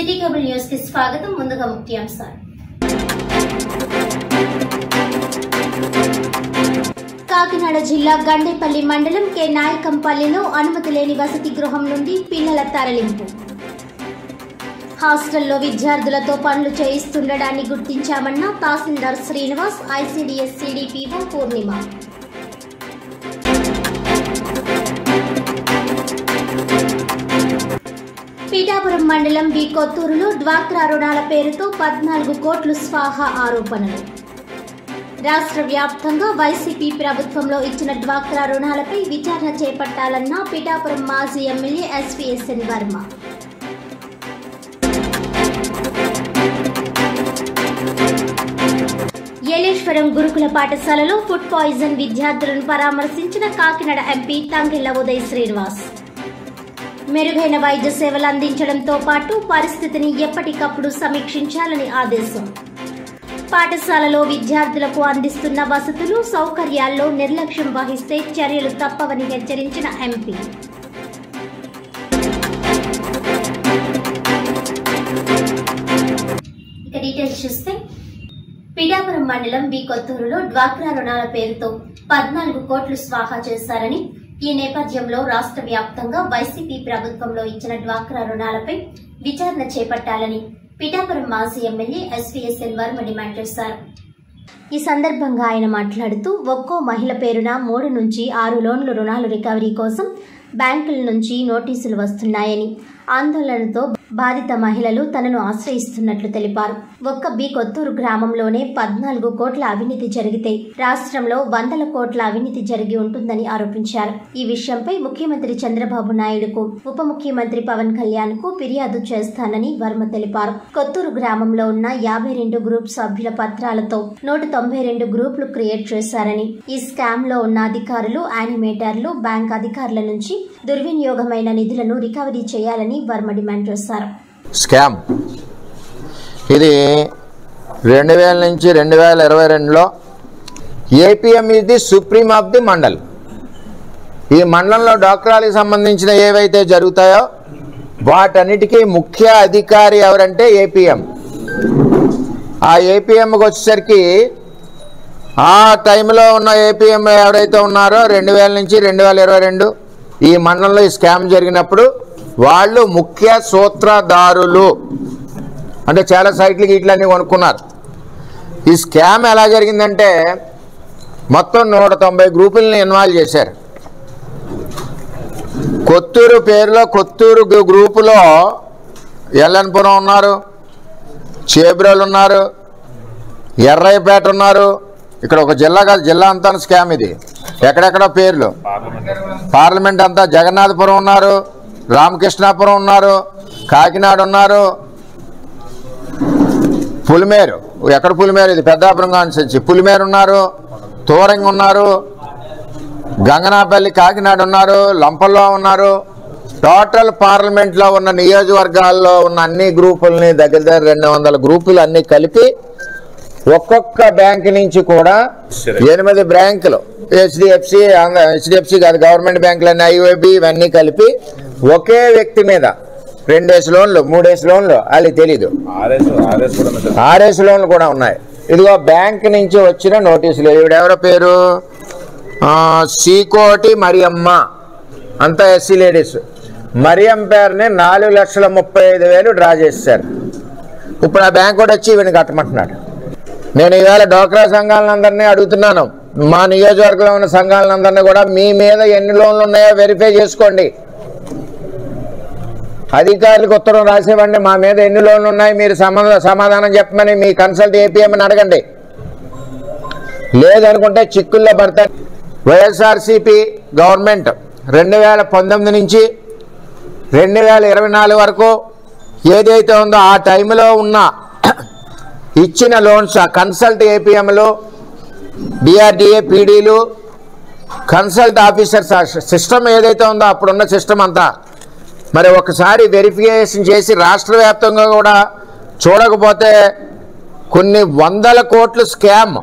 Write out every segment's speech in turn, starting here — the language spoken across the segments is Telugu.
సిటీ కేబుల్ న్యూస్ కి స్వాగతం. ముందుగా ముఖ్యాంశాలు. కాకినాడ జిల్లా గండేపల్లి మండలం కె నాయకంపల్లిలో అనుమతి లేని వసతి గృహం నుండి పిల్లల తరలింపు. హాస్టల్లో విద్యార్థులతో పనులు చేయిస్తుండడాన్ని గుర్తించామన్న తహసీల్దార్ శ్రీనివాస్, ఐసీడీఎస్ సిడిపిఓ పూర్ణిమ. పీఠాపురం మండలం బి కొత్తూరులో డ్వాక్రా రుణాల పేరుతో 14 కోట్లు స్వాహా ఆరోపణలు. రాష్ట్ర వ్యాప్తంగా వైసీపీ ప్రభుత్వంలో ఇచ్చిన డ్వాక్రా రుణాలపై విచారణ చేపట్టాలన్న పీఠాపురం మాజీ ఎమ్మెల్యే ఎస్వీఎస్ఎన్ వర్మ. ఏలేశ్వరం గురుకుల పాఠశాలలో ఫుడ్ పాయిజన్ విద్యార్థులను పరామర్శించిన కాకినాడ ఎంపీ తంగెళ్ల ఉదయ్ శ్రీనివాస్. మెరుగైన వైద్య సేవలు అందించడంతో పాటు పరిస్థితిని ఎప్పటికప్పుడు సమీక్షించాలని ఆదేశం. పాఠశాలలో విద్యార్థులకు అందిస్తున్న వసతులు, సౌకర్యాల్లో నిర్లక్ష్యం వహిస్తే చర్యలు తప్పవని హెచ్చరించిన ఎంపీ. ఇక డీటెయిల్స్ చూస్తే, పీఠాపురం మండలం బి కొత్తూరులో డ్వాక్రా రుణాల పేరుతో 14 కోట్లు స్వాహా చేశారని, ఈ నేపథ్యంలో రాష్ట్ర వ్యాప్తంగా వైసీపీ ప్రభుత్వంలో ఇచ్చిన డ్వాక్రా రుణాలపై విచారణ చేపట్టాలని పీఠాపురం మాజీ ఎమ్మెల్యే ఎస్వీఎస్ఎన్ వర్మ డిమాండ్ చేశారు. ఈ సందర్భంగా ఆయన మాట్లాడుతూ, ఒక్కో మహిళ పేరున 3 నుంచి 6 లోన్లు రుణాలు రికవరీ కోసం బ్యాంకుల నుంచి నోటీసులు వస్తున్నాయని, ఆందోళనతో బాధిత మహిళలు తనను ఆశ్రయిస్తున్నట్లు తెలిపారు. ఒక్క బి కొత్తూరు గ్రామంలోనే 14 కోట్ల అవినీతి జరిగితే రాష్ట్రంలో 100 కోట్ల అవినీతి జరిగి ఉంటుందని ఆరోపించారు. ఈ విషయంపై ముఖ్యమంత్రి చంద్రబాబు నాయుడుకు, ఉప ముఖ్యమంత్రి పవన్ కళ్యాణ్ కు ఫిర్యాదు చేస్తానని వర్మ తెలిపారు. కొత్తూరు గ్రామంలో ఉన్న 52 గ్రూప్ సభ్యుల పత్రాలతో 192 గ్రూపులు క్రియేట్ చేశారని, ఈ స్కామ్ లో ఉన్న అధికారులు, యానిమేటర్లు, బ్యాంక్ అధికారుల నుంచి దుర్వినియోగమైన నిధులను రికవరీ చేయాలని వర్మ డిమాండ్ చేశారు. స్కామ్ ఇది 2000 నుంచి 2022లో APM is the supreme of the mandal. ఈ మండలంలో డాక్టరాలకు సంబంధించిన ఏవైతే జరుగుతాయో వాటన్నిటికీ ముఖ్య అధికారి ఎవరంటే ఏపీఎం. ఆ ఏపీఎంకి వచ్చేసరికి ఆ టైంలో ఉన్న ఏపీఎం ఎవరైతే ఉన్నారో 2000 నుంచి 2022 ఈ మండలంలో ఈ స్కామ్ జరిగినప్పుడు వాళ్ళు ముఖ్య సూత్రధారులు. అంటే చాలా సైట్లకి ఇట్లన్నీ కొనుక్కున్నారు. ఈ స్కామ్ ఎలా జరిగిందంటే మొత్తం 190 గ్రూపుల్ని ఇన్వాల్వ్ చేశారు. కొత్తూరు పేరులో కొత్తూరు గ్రూపులో ఎల్లన్పురం ఉన్నారు, చేబ్రోలు ఉన్నారు, ఎర్రాయిపేట ఉన్నారు. ఇక్కడ ఒక జిల్లా కాదు, జిల్లా అంతా స్కామ్ ఇది. ఎక్కడెక్కడ పేర్లు, పార్లమెంట్ అంతా జగన్నాథపురం ఉన్నారు, రామకృష్ణాపురం ఉన్నారు, కాకినాడ ఉన్నారు, పులిమేరు, ఎక్కడ పులిమేరు ఇది పెద్దాపురం కాన్స్టిట్యున్సీ, పులిమేరు ఉన్నారు, తూరంగి ఉన్నారు, గంగనాపల్లి కాకినాడ ఉన్నారు, లంపల్లో ఉన్నారు. టోటల్ పార్లమెంట్లో ఉన్న నియోజకవర్గాల్లో ఉన్న అన్ని గ్రూపుల్ని దగ్గర 200 గ్రూపులు అన్ని కలిపి ఒక్కొక్క బ్యాంక్ నుంచి కూడా 8 బ్యాంకులు, హెచ్డిఎఫ్సి కాదు, గవర్నమెంట్ బ్యాంకులన్నీ, ఐఓబి, ఇవన్నీ కలిపి ఒకే వ్యక్తి మీద 2 లోన్లు, 3 లోన్లు, వాళ్ళకి తెలీదు, 6 లోన్లు కూడా ఉన్నాయి. ఇదిగో బ్యాంక్ నుంచి వచ్చిన నోటీసులు. ఈవిడెవరో పేరు సీకోటి మరియమ్మ, అంతా ఎస్సీ లేడీస్. మరియం పేరుని 4,35,000 డ్రా చేశారు. ఇప్పుడు ఆ బ్యాంక్ కూడా వచ్చి ఈవిని కట్టమంటున్నాడు. నేను ఈవేళ డోక్రా సంఘాలందరినీ అడుగుతున్నాను, మా నియోజకవర్గంలో ఉన్న సంఘాలందరినీ కూడా మీ మీద ఎన్ని లోన్లు ఉన్నాయో వెరిఫై చేసుకోండి. అధికారులకు ఉత్తరం రాసేవండి, మా మీద ఎన్ని లోన్లు ఉన్నాయి మీరు సమాధానం చెప్పమని మీ కన్సల్ట్ ఏపీఎంని అడగండి. లేదనుకుంటే చిక్కుల్లో పడతాయి. వైఎస్ఆర్సీపీ గవర్నమెంట్ 2019 నుంచి 2024 వరకు ఏదైతే ఉందో ఆ టైంలో ఉన్న ఇచ్చిన లోన్స్, కన్సల్ట్ ఏపీఎంలు, డిఆర్డిఏ, పీడీలు, కన్సల్ట్ ఆఫీసర్స్ సిస్టమ్ ఏదైతే ఉందో అప్పుడున్న సిస్టమ్ అంతా మరి ఒకసారి వెరిఫికేషన్ చేసి రాష్ట్ర వ్యాప్తంగా కూడా చూడకపోతే కొన్ని 100 కోట్ల స్కామ్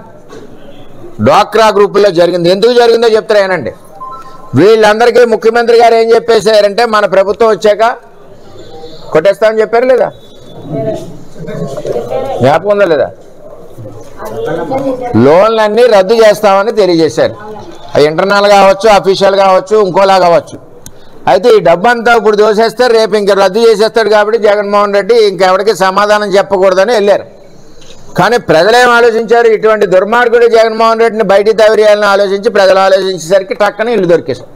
డ్వాక్రా గ్రూపుల్లో జరిగింది. ఎందుకు జరిగిందో చెప్తారేనండి. వీళ్ళందరికీ ముఖ్యమంత్రి గారు ఏం చెప్పేశారంటే మన ప్రభుత్వం వచ్చాక కొట్టేస్తామని చెప్పారు లేదా? జ్ఞాపకం ఉందా లేదా? లోన్లన్నీ రద్దు చేస్తామని తెలియజేశారు. అది ఇంటర్నల్ కావచ్చు, అఫీషియల్ కావచ్చు, ఇంకోలా కావచ్చు. అయితే ఈ డబ్బంతా ఇప్పుడు దోసేస్తారు, రేపు ఇంక రద్దు చేసేస్తాడు. కాబట్టి జగన్మోహన్ రెడ్డి ఇంకెవరికి సమాధానం చెప్పకూడదని వెళ్ళారు. కానీ ప్రజలేం ఆలోచించారు? ఇటువంటి దుర్మార్గుడు జగన్మోహన్ రెడ్డిని బయటికి తవిరేయాలని ఆలోచించి ప్రజలు ఆలోచించేసరికి టక్కన ఇల్లు దొరికేసారు.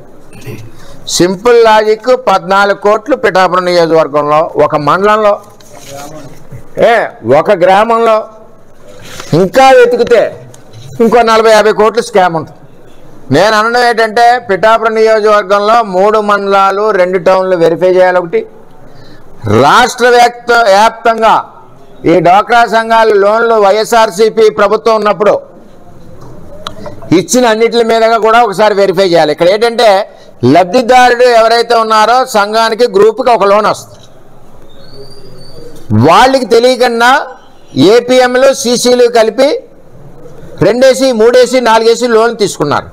Simple logic. 14 కోట్లు పిఠాపురం నియోజకవర్గంలో, ఒక మండలంలో, ఒక గ్రామంలో. ఇంకా వెతికితే ఇంకో 40-50 కోట్లు స్కామ్ ఉంటుంది. నేను అనడం ఏంటంటే, పిఠాపురం నియోజకవర్గంలో 3 మండలాలు 2 టౌన్లు వెరిఫై చేయాలి. ఒకటి, రాష్ట్ర వ్యాప్తంగా ఈ డ్వాక్రా సంఘాల లోన్లు వైఎస్ఆర్సీపీ ప్రభుత్వం ఉన్నప్పుడు ఇచ్చిన అన్నిటి మీదగా కూడా ఒకసారి వెరిఫై చేయాలి. ఇక్కడ ఏంటంటే, లబ్ధిదారుడు ఎవరైతే ఉన్నారో సంఘానికి, గ్రూప్కి ఒక లోన్ వస్తుంది. వాళ్ళకి తెలియకుండా ఏపీఎంలు, సీసీలు కలిపి 2 3 4 లోన్ తీసుకున్నారు.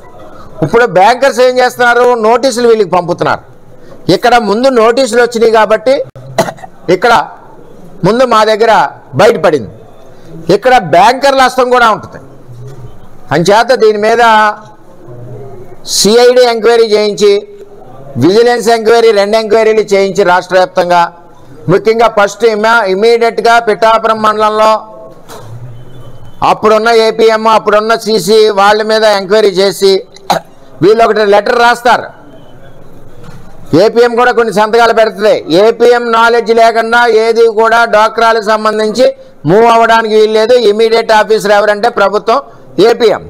ఇప్పుడు బ్యాంకర్స్ ఏం చేస్తున్నారు? నోటీసులు వీళ్ళకి పంపుతున్నారు. ఇక్కడ ముందు నోటీసులు వచ్చినాయి కాబట్టి ఇక్కడ ముందు మా దగ్గర బయటపడింది. ఇక్కడ బ్యాంకర్ల హస్తం కూడా ఉంటుంది. అంచేత దీని మీద సిఐడి ఎంక్వైరీ చేయించి, విజిలెన్స్ ఎంక్వైరీ 2 ఎంక్వైరీలు చేయించి రాష్ట్ర వ్యాప్తంగా, ముఖ్యంగా ఫస్ట్ ఇమీడియట్గా పిఠాపురం మండలంలో అప్పుడున్న ఏపీఎం, అప్పుడున్న సీసీ వాళ్ళ మీద ఎంక్వైరీ చేసి వీళ్ళు ఒకటి లెటర్ రాస్తారు. ఏపీఎం కూడా కొన్ని సంతకాలు పెడుతుంది. ఏపీఎం నాలెడ్జ్ లేకుండా ఏది కూడా డ్వాక్రాలకు సంబంధించి మూవ్ అవ్వడానికి వీల్లేదు. ఇమీడియట్ ఆఫీసర్ ఎవరంటే ప్రభుత్వం, ఏపీఎం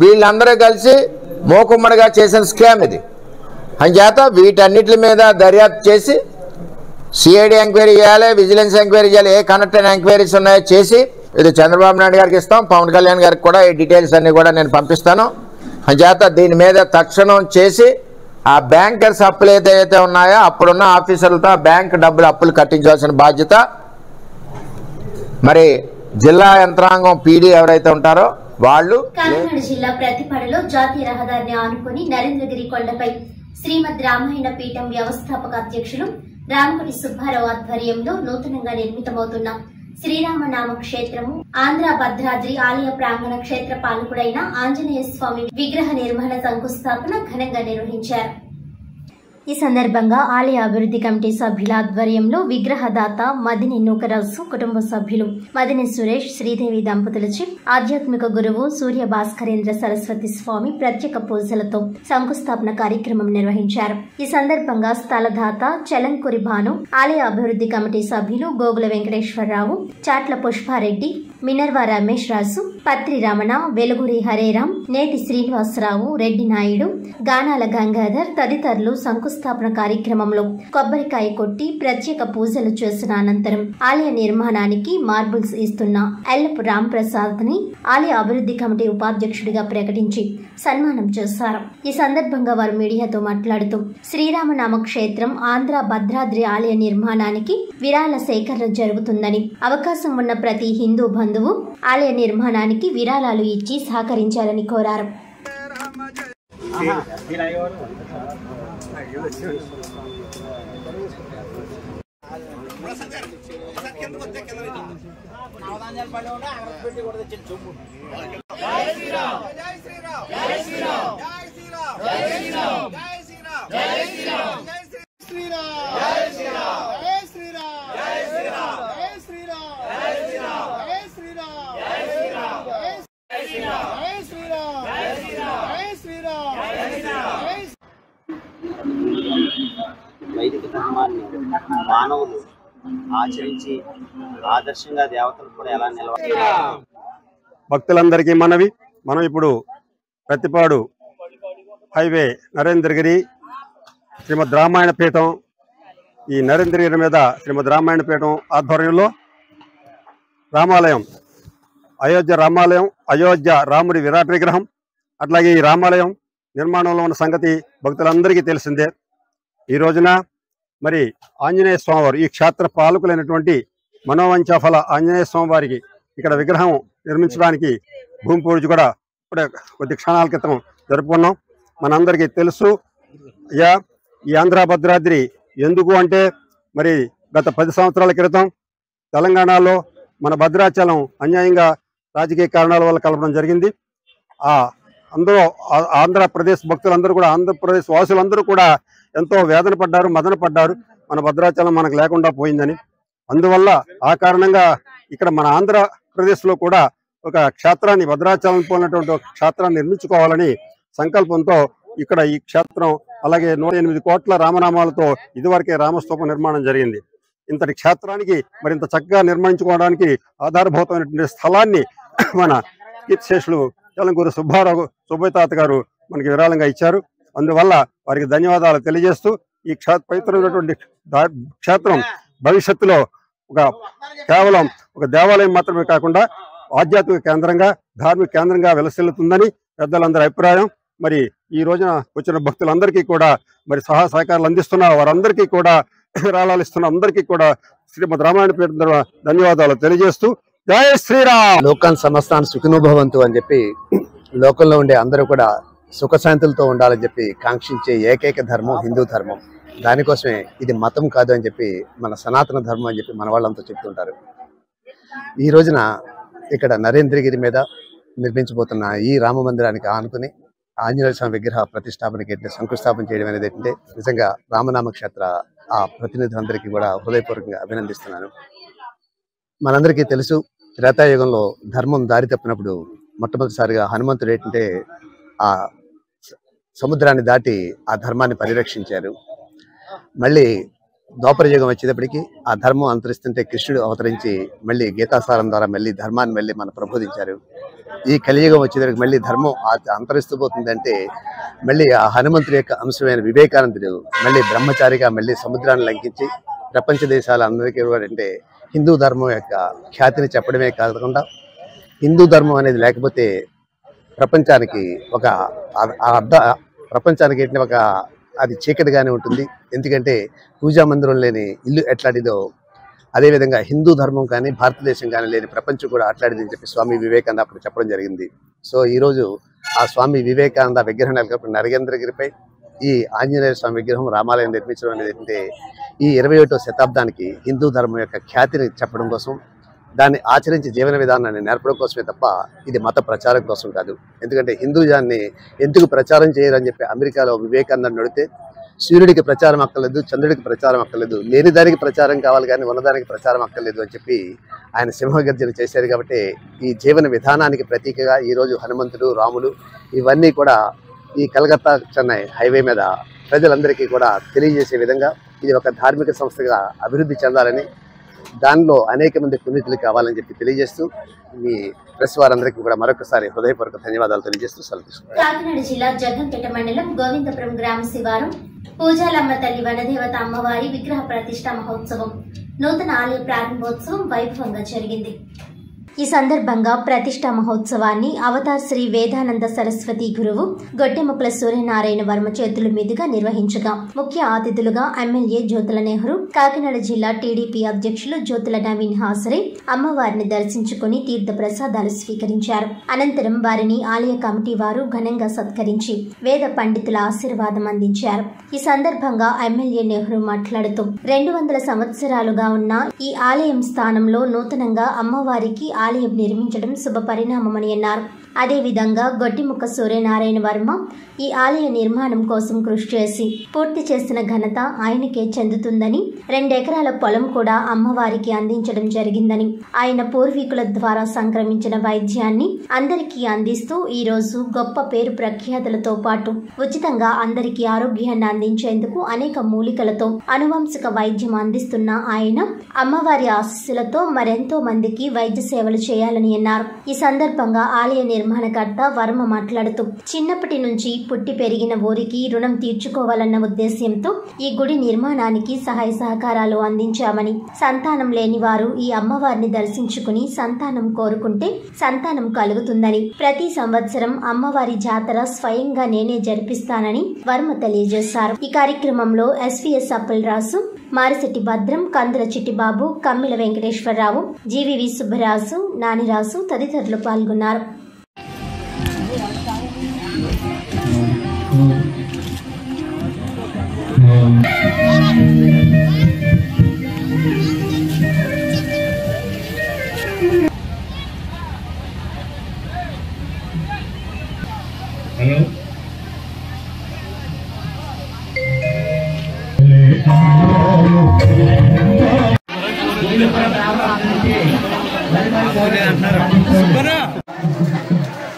వీళ్ళందరూ కలిసి మోకుమ్మడిగా చేసిన స్కామ్ ఇది. అంచేత వీటన్నిటి మీద దర్యాప్తు చేసి సిఐడి ఎంక్వైరీ చేయాలి, విజిలెన్స్ ఎంక్వైరీ చేయాలి. ఏ కనెక్టెడ్ ఎంక్వైరీస్ ఉన్నాయో చేసి ఇది చంద్రబాబు నాయుడు గారికి ఇస్తాం, పవన్ కళ్యాణ్ గారికి కూడా ఈ డీటెయిల్స్ అన్నీ కూడా నేను పంపిస్తాను. అంచేత దీని మీద తక్షణం చేసి ఆ బ్యాంకర్స్ అప్పులు ఏదైతే ఉన్నాయో అప్పుడున్న ఆఫీసర్లతో బ్యాంక్ డబ్బులు అప్పులు కట్టించాల్సిన బాధ్యత మరి జిల్లా యంత్రాంగం, పీడీ ఎవరైతే ఉంటారో వాళ్ళు. కాకినాడ జిల్లా ప్రతిపాడులో జాతీయ రహదారిని ఆనుకుని నరేంద్రగిరి కొండపై శ్రీమద్ రామాయణ పీఠం వ్యవస్థాపక అధ్యక్షులు రామకటి సుబ్బారావు ఆధ్వర్యంలో నూతనంగా నిర్మితమవుతున్న శ్రీరామనామ క్షేత్రము ఆంధ్ర భద్రాద్రి ఆలయ ప్రాంగణ క్షేత్ర పాలకుడైన ఆంజనేయ స్వామి విగ్రహ నిర్మాణ శంకుస్థాపన ఘనంగా నిర్వహించారు. ఈ సందర్భంగా ఆలయ అభివృద్ధి కమిటీ సభ్యుల ఆధ్వర్యంలో విగ్రహదాత మదిని నూకరాజు కుటుంబ సభ్యులు మదిని సురేష్, శ్రీదేవి దంపతులచే ఆధ్యాత్మిక గురువు సూర్య భాస్కరేంద్ర సరస్వతి స్వామి ప్రత్యేక పూజలతో శంకుస్థాపన కార్యక్రమం నిర్వహించారు. ఈ సందర్భంగా స్థలదాత చలంకురి భాను, ఆలయ అభివృద్ధి కమిటీ సభ్యులు గోగుల వెంకటేశ్వరరావు, చాట్ల పుష్పారెడ్డి, మినర్వా రమేష్ రాజు, పత్రి రమణ, వెలుగురి హరేరాం, నేతి శ్రీనివాసరావు, రెడ్డి నాయుడు, గానాల గంగాధర్ తదితరులు శంకుస్థాపన కార్యక్రమంలో కొబ్బరికాయ కొట్టి ప్రత్యేక పూజలు చేసిన అనంతరం ఆలయ నిర్మాణానికి మార్బుల్స్ ఇస్తున్న ఎల్లపు రాంప్రసాద్ ని ఆలయ అభివృద్ధి కమిటీ ఉపాధ్యక్షుడిగా ప్రకటించి సన్మానం చేశారు. ఈ సందర్భంగా వారు మీడియాతో మాట్లాడుతూ శ్రీరామనామ క్షేత్రం ఆంధ్ర భద్రాద్రి ఆలయ నిర్మాణానికి విరాళ సేకరణ జరుగుతుందని, అవకాశం ఉన్న ప్రతి హిందూ బంధువు ఆలయ నిర్మాణానికి విరాళాలు ఇచ్చి సహకరించాలని కోరారు. వైదిక ధర్మాన్ని మానవులు ఆచరించి ఆదర్శంగా దేవతలు కూడా ఎలా నిలవాలి. భక్తులందరికీ మనవి, మనం ఇప్పుడు ప్రతిపాడు హైవే నరేంద్రగిరి శ్రీమద్ రామాయణ పీఠం, ఈ నరేంద్రగిరి మీద శ్రీమద్ రామాయణ పీఠం ఆధ్వర్యంలో రామాలయం, అయోధ్య రామాలయం, అయోధ్య రాముడి విరాట్ విగ్రహం, అట్లాగే ఈ రామాలయం నిర్మాణంలో ఉన్న సంగతి భక్తులందరికీ తెలిసిందే. ఈ రోజున మరి ఆంజనేయ స్వామివారు, ఈ క్షేత్ర పాలకులైనటువంటి మనోవంచాఫల ఆంజనేయ స్వామివారికి ఇక్కడ విగ్రహం నిర్మించడానికి భూమి పూజ కూడా ఇప్పుడే కొద్ది క్షణాల క్రితం జరుపుకున్నాం. మనందరికీ తెలుసు. ఈ ఆంధ్ర భద్రాద్రి ఎందుకు అంటే మరి గత 10 సంవత్సరాల క్రితం తెలంగాణలో మన భద్రాచలం అన్యాయంగా రాజకీయ కారణాల వల్ల కలపడం జరిగింది. అందులో ఆంధ్రప్రదేశ్ భక్తులందరూ కూడా, ఆంధ్రప్రదేశ్ వాసులందరూ కూడా ఎంతో వేదన పడ్డారు, మదన పడ్డారు. మన భద్రాచలం మనకు లేకుండా పోయిందని. అందువల్ల ఆ కారణంగా ఇక్కడ మన ఆంధ్రప్రదేశ్లో కూడా ఒక క్షేత్రాన్ని, భద్రాచలం పోయినటువంటి ఒక క్షేత్రాన్ని నిర్మించుకోవాలని సంకల్పంతో ఇక్కడ ఈ క్షేత్రం, అలాగే 108 కోట్ల రామనామాలతో ఇదివరకే రామస్తూపం నిర్మాణం జరిగింది. ఇంతటి క్షేత్రానికి మరింత చక్కగా నిర్మించుకోవడానికి ఆధారభూతమైనటువంటి స్థలాన్ని మన కీర్తిశేషులు తెలంగూరు సుబ్బయ్య తాత గారు మనకి విరాళంగా ఇచ్చారు. అందువల్ల వారికి ధన్యవాదాలు తెలియజేస్తూ ఈ పవిత్రమైనటువంటి క్షేత్రం భవిష్యత్తులో కేవలం ఒక దేవాలయం మాత్రమే కాకుండా ఆధ్యాత్మిక కేంద్రంగా, ధార్మిక కేంద్రంగా విలసిల్లుతుందని పెద్దలందరి అభిప్రాయం. మరి ఈ రోజున వచ్చిన భక్తులందరికీ కూడా మరి సహకారాలు అందిస్తున్న వారందరికీ కూడా, విరాళాలు ఇస్తున్న అందరికీ కూడా శ్రీమద్ రామాయణ పీఠం ధన్యవాదాలు తెలియజేస్తూ జై శ్రీరామ్. లోకాన్ సమస్తాన్ సుఖినోభవంతు అని చెప్పి లోకంలో ఉండే అందరూ కూడా సుఖశాంతులతో ఉండాలని చెప్పి కాంక్షించే ఏకైక ధర్మం హిందూ ధర్మం. దానికోసమే ఇది మతం కాదు అని చెప్పి మన సనాతన ధర్మం అని చెప్పి మన వాళ్ళంతా చెప్తుంటారు. ఈ రోజున ఇక్కడ నరేంద్రగిరి మీద నిర్మించబోతున్న ఈ రామ మందిరానికి ఆనుకుని ఆంజనేయ స్వామి విగ్రహ ప్రతిష్టాపనకి శంకుస్థాపన చేయడం అనేది ఏంటంటే నిజంగా రామనామ క్షేత్ర ఆ ప్రతినిధులందరికీ కూడా హృదయపూర్వకంగా అభినందిస్తున్నాను. మనందరికీ తెలుసు, త్రేతాయుగంలో ధర్మం దారి తప్పినప్పుడు మొట్టమొదటిసారిగా హనుమంతుడు ఏంటంటే ఆ సముద్రాన్ని దాటి ఆ ధర్మాన్ని పరిరక్షించారు. మళ్ళీ ద్వాపర యుగం వచ్చేటప్పటికి ఆ ధర్మం అంతరిస్తుంటే కృష్ణుడు అవతరించి మళ్ళీ గీతాసారం ద్వారా మళ్ళీ ధర్మాన్ని మళ్ళీ మన ప్రబోధించారు. ఈ కలియుగం వచ్చేటప్పటికి మళ్ళీ ధర్మం అంతరిస్తూ పోతుందంటే మళ్ళీ ఆ హనుమంతుడి యొక్క అంశమైన వివేకానందుడు మళ్ళీ బ్రహ్మచారిగా మళ్ళీ సముద్రాన్ని లంకించి ప్రపంచ దేశాలందరికీ అంటే హిందూ ధర్మం యొక్క ఖ్యాతిని చెప్పడమే కాకుండా హిందూ ధర్మం అనేది లేకపోతే ప్రపంచానికి ప్రపంచానికి ఒక అది చీకటిగానే ఉంటుంది. ఎందుకంటే పూజా మందిరం లేని ఇల్లు ఎట్లాంటిదో అదేవిధంగా హిందూ ధర్మం కానీ భారతదేశం కానీ లేని ప్రపంచం కూడా అట్లాంటిదని చెప్పి స్వామి వివేకానంద అప్పుడు చెప్పడం జరిగింది. సో ఈరోజు ఆ స్వామి వివేకానంద విగ్రహం నరేంద్రగిరిపై ఈ ఆంజనేయ స్వామి విగ్రహం రామాలయం నిర్మించడం అనేది ఏంటంటే ఈ 21వ శతాబ్దానికి హిందూ ధర్మం యొక్క ఖ్యాతిని చెప్పడం కోసం, దాన్ని ఆచరించి జీవన విధానాన్ని నేర్పడం కోసమే తప్ప ఇది మత ప్రచారం కోసం కాదు. ఎందుకంటే హిందూజాన్ని ఎందుకు ప్రచారం చేయరని చెప్పి అమెరికాలో వివేకానంద అడిగితే సూర్యుడికి ప్రచారం అక్కర్లేదు, చంద్రుడికి ప్రచారం అక్కర్లేదు, లేని దానికి ప్రచారం కావాలి కానీ ఉన్నదానికి ప్రచారం అక్కర్లేదు అని చెప్పి ఆయన సింహగర్జన చేశారు. కాబట్టి ఈ జీవన విధానానికి ప్రతీకగా ఈరోజు హనుమంతుడు, రాములు ఇవన్నీ కూడా ఈ కలకత్తా చెన్నై హైవే మీద ప్రజలందరికీ కూడా తెలియజేసే విధంగా ఇది ఒక ధార్మిక సంస్థగా అభివృద్ధి చెందాలని, దానిలో అనేక మంది పుణ్యతులు కావాలని చెప్పి తెలియజేస్తూ మీ ప్రెస్ వారందరికీ కూడా మరొకసారి హృదయపూర్వక ధన్యవాదాలు తెలియజేస్తూ సెలవు. కాకినాడ జిల్లా జగ్గంపేట మండలం గోవిందపురం గ్రామ శివారం పూజాలమ్మ తల్లి వనదేవత అమ్మవారి విగ్రహ ప్రతిష్ఠా మహోత్సవం నూతన ఆలయ ప్రారంభోత్సవం వైభవంగా జరిగింది. ఈ సందర్భంగా ప్రతిష్ఠా మహోత్సవాన్ని అవతార్ శ్రీ వేదానంద సరస్వతి గురువు గొట్టెముక్కల సూర్యనారాయణ వర్మ చేతుల మీదుగా నిర్వహించగా ముఖ్య అతిథులుగా ఎమ్మెల్యే జ్యోతుల నెహ్రూ, కాకినాడ జిల్లా టీడీపీ అధ్యక్షులు జ్యోతుల నవీన్ హాజరై అమ్మవారిని దర్శించుకుని తీర్థ ప్రసాదాలు స్వీకరించారు. అనంతరం వారిని ఆలయ కమిటీ వారు ఘనంగా సత్కరించి వేద పండితుల ఆశీర్వాదం అందించారు. ఈ సందర్భంగా ఎమ్మెల్యే నెహ్రూ మాట్లాడుతూ 200 సంవత్సరాలుగా ఉన్న ఈ ఆలయం స్థానంలో నూతనంగా అమ్మవారికి ఆలయం నిర్మించడం శుభ పరిణామమని అన్నారు. అదేవిధంగా గొట్టిముక్క సూర్యనారాయణ వర్మ ఈ ఆలయ నిర్మాణం కోసం కృషి చేసి పూర్తి చేసిన ఘనత ఆయనకే చెందుతుందని, 2 ఎకరాల పొలం కూడా అమ్మవారికి అందించడం జరిగిందని, ఆయన పూర్వీకుల ద్వారా సంక్రమించిన వైద్యాన్ని అందరికీ అందిస్తూ ఈ రోజు గొప్ప పేరు ప్రఖ్యాతులతో పాటు ఉచితంగా అందరికీ ఆరోగ్యాన్ని అందించేందుకు అనేక మూలికలతో అనువంశిక వైద్యం అందిస్తున్న ఆయన అమ్మవారి ఆశీస్సులతో మరెంతో మందికి వైద్య సేవలు చేయాలని అన్నారు. ఈ సందర్భంగా ఆలయ నిర్మాణకర్త వర్మ మాట్లాడుతూ చిన్నప్పటి నుంచి పుట్టి పెరిగిన ఊరికి రుణం తీర్చుకోవాలన్న ఉద్దేశ్యంతో ఈ గుడి నిర్మాణానికి సహాయ సహకారాలు అందించామని, సంతానం లేని వారు ఈ అమ్మవారిని దర్శించుకుని సంతానం కోరుకుంటే సంతానం కలుగుతుందని, ప్రతి సంవత్సరం అమ్మవారి జాతర స్వయంగా నేనే జరిపిస్తానని వర్మ తెలియజేశారు. ఈ కార్యక్రమంలో ఎస్వీఎస్ అప్పలరాజు, మారిశెట్టి భద్రం, కందుల చిట్టిబాబు, కమ్మిల వెంకటేశ్వరరావు, జీవీవి సుబ్బరాజు, నానిరాజు తదితరులు పాల్గొన్నారు.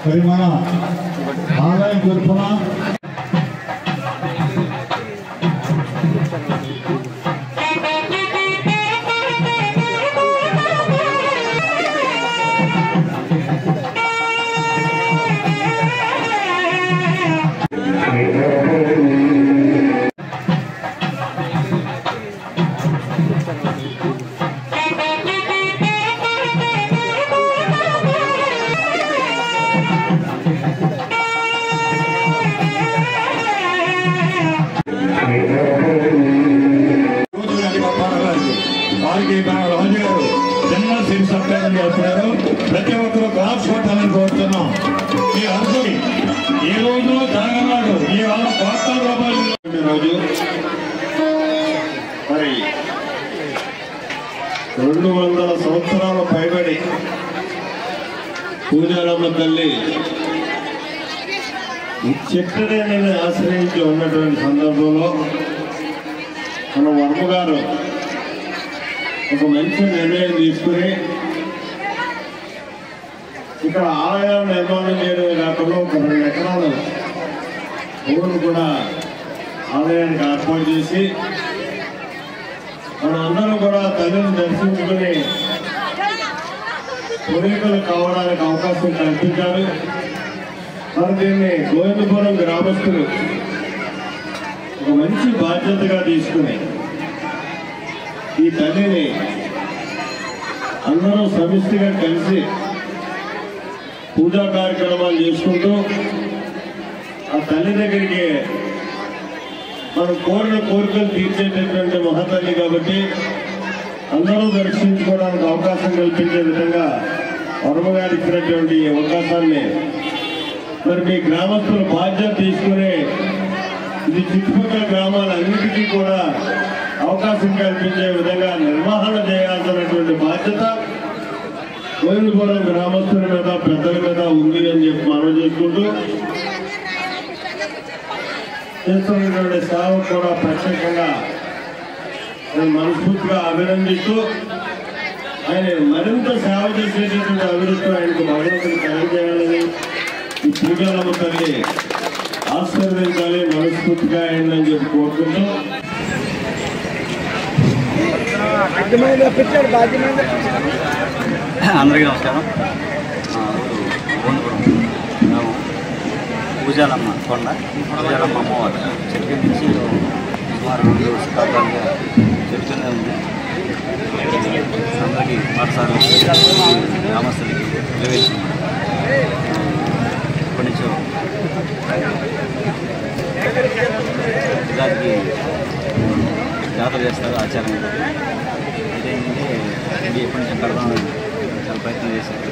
మరి మన ఆలయం తరఫున రాజు గారు జనరల్ సివిల్ సప్లైలు చేస్తున్నారు. ప్రతి ఒక్కరు క్లాస్ కొట్టాలని కోరుతున్నాం. ఈ అర్థం ఈ రోజు జరగనాడు ఈ రూపాయలు రోజు మరి 200 సంవత్సరాల పైబడి పూజారమ్మ తల్లి చెట్టుని ఆశ్రయించి ఉన్నటువంటి సందర్భంలో మన వర్మ గారు ఒక మంచి నిర్ణయం తీసుకుని ఇక్కడ ఆలయం నిర్మాణం చేయడమే కాకుండా ఒక 2 ఎకరాలు భూములు కూడా ఆలయానికి ఏర్పాటు చేసి మన అందరూ కూడా తల్లిని దర్శించుకుని పూర్వీకులు కావడానికి అవకాశం కల్పించారు. మరి దీన్ని గోవిందపురం గ్రామస్తులు ఒక మంచి బాధ్యతగా తీసుకుని ఈ తల్లిని అందరూ సమిష్టిగా కలిసి పూజా కార్యక్రమాలు చేసుకుంటూ ఆ తల్లి దగ్గరికి మనం కోరిన కోరికలు తీర్చేటటువంటి మహాతల్లి కాబట్టి అందరూ దర్శించుకోవడానికి అవకాశం కల్పించే విధంగా వర్మ గారు ఇచ్చినటువంటి అవకాశాన్ని మరి మీ గ్రామస్తుల బాధ్యత తీసుకుని ఇది చుట్టుపక్కల గ్రామాలన్నిటికీ కూడా అవకాశం కల్పించే విధంగా నిర్వహణ చేయాల్సినటువంటి బాధ్యత గోవిందపురం గ్రామస్తుల మీద పెద్దల మీద ఉంది అని చెప్పి మనం చేసుకుంటూ చేస్తున్నటువంటి సేవకు కూడా ప్రత్యేకంగా నేను మనస్ఫూర్తిగా అభినందిస్తూ ఆయన మరింత సేవ చేసేటటువంటి అభివృద్ధి ఆయనకు భగవంతుని కలిగజేయాలని ఈ పూజలమ్మ తల్లి ఆశీర్వదించాలి మనస్ఫూర్తిగా అయిందని చెప్పి కోరుకుంటూ అందరికీ నమస్కారం. గోవిందపురం గ్రామం పూజాలమ్మ కొండ పూజాలమ్మ అమ్మవారు చెట్టు నుంచి సుమారు 2 శతాబ్దాలుగా చెట్టునే ఉంది. అందరికీ పాఠశాల గ్రామస్తులకి నిలవేస్తున్నాం. ఇప్పటి నుంచో ఉగాదికి జాతర చేస్తారు ఆచారం. ఇదేంటంటే ఇది ఎప్పటి నుంచో కడదామని చాలా ప్రయత్నం చేశారు.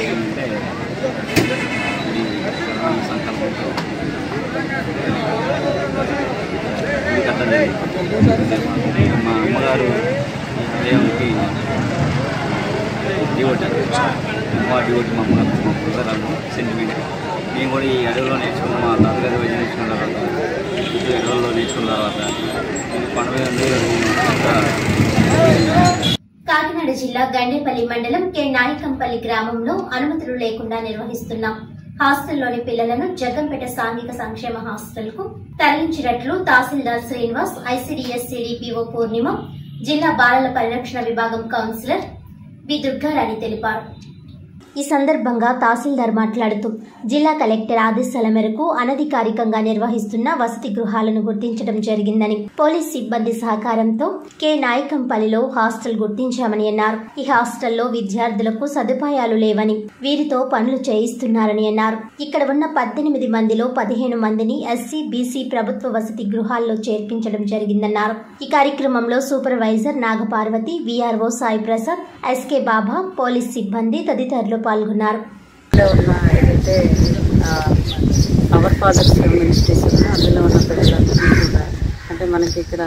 ఏంటంటే ఇది కడదామని సంకల్పంతో ఇది కట్టలేదు. మా అమ్మగారు దేవునికి డివోటీ మా డివోటీ మా అమ్మగారు మా పుస్తకాలు సెంటిమెంట్. మేము కూడా ఈ అడవిలో నేర్చుకున్నాం. మా తాతగారి వైద్యం నేర్చుకున్న తర్వాత ఇటు అడవుల్లో నేర్చుకున్న తర్వాత ఇది పండుగ కాకినాడ జిల్లా గండేపల్లి మండలం కె నాయకంపల్లి గ్రామంలో అనుమతులు లేకుండా నిర్వహిస్తున్న హాస్టల్లోని పిల్లలను జగ్గంపేట సాంఘిక సంక్షేమ హాస్టల్ కు తరలించినట్లు తహసీల్దార్ శ్రీనివాస్, ఐసీడీఎస్ సిడిపిఓ పూర్ణిమ, జిల్లా బాలల పరిరక్షణ విభాగం కౌన్సిలర్ వి దుర్గారాణి తెలిపారు. ఈ సందర్భంగా తహసీల్దార్ మాట్లాడుతూ జిల్లా కలెక్టర్ ఆదేశాల మేరకు అనధికారికంగా నిర్వహిస్తున్న వసతి గృహాలను గుర్తించడం జరిగిందని, పోలీస్ సిబ్బంది సహకారంతో కె నాయకంపల్లిలో హాస్టల్ గుర్తించామని అన్నారు. ఈ హాస్టల్లో విద్యార్థులకు సదుపాయాలు లేవని, వీరితో పనులు చేయిస్తున్నారని అన్నారు. ఇక్కడ ఉన్న 18 మందిలో 15 మందిని ఎస్సీ, బీసీ ప్రభుత్వ వసతి గృహాల్లో చేర్పించడం జరిగిందన్నారు. ఈ కార్యక్రమంలో supervisor Nagaparvathi, VRO Sai Prasad, SK Baba, police సిబ్బంది తదితరులు పాల్గొన్నారు. ఏదైతే అవర్ ఫాదర్స్ మినిస్ట్రీస్ అందులో ఉన్న పిల్లలందరినీ కూడా అంటే మనకి ఇక్కడ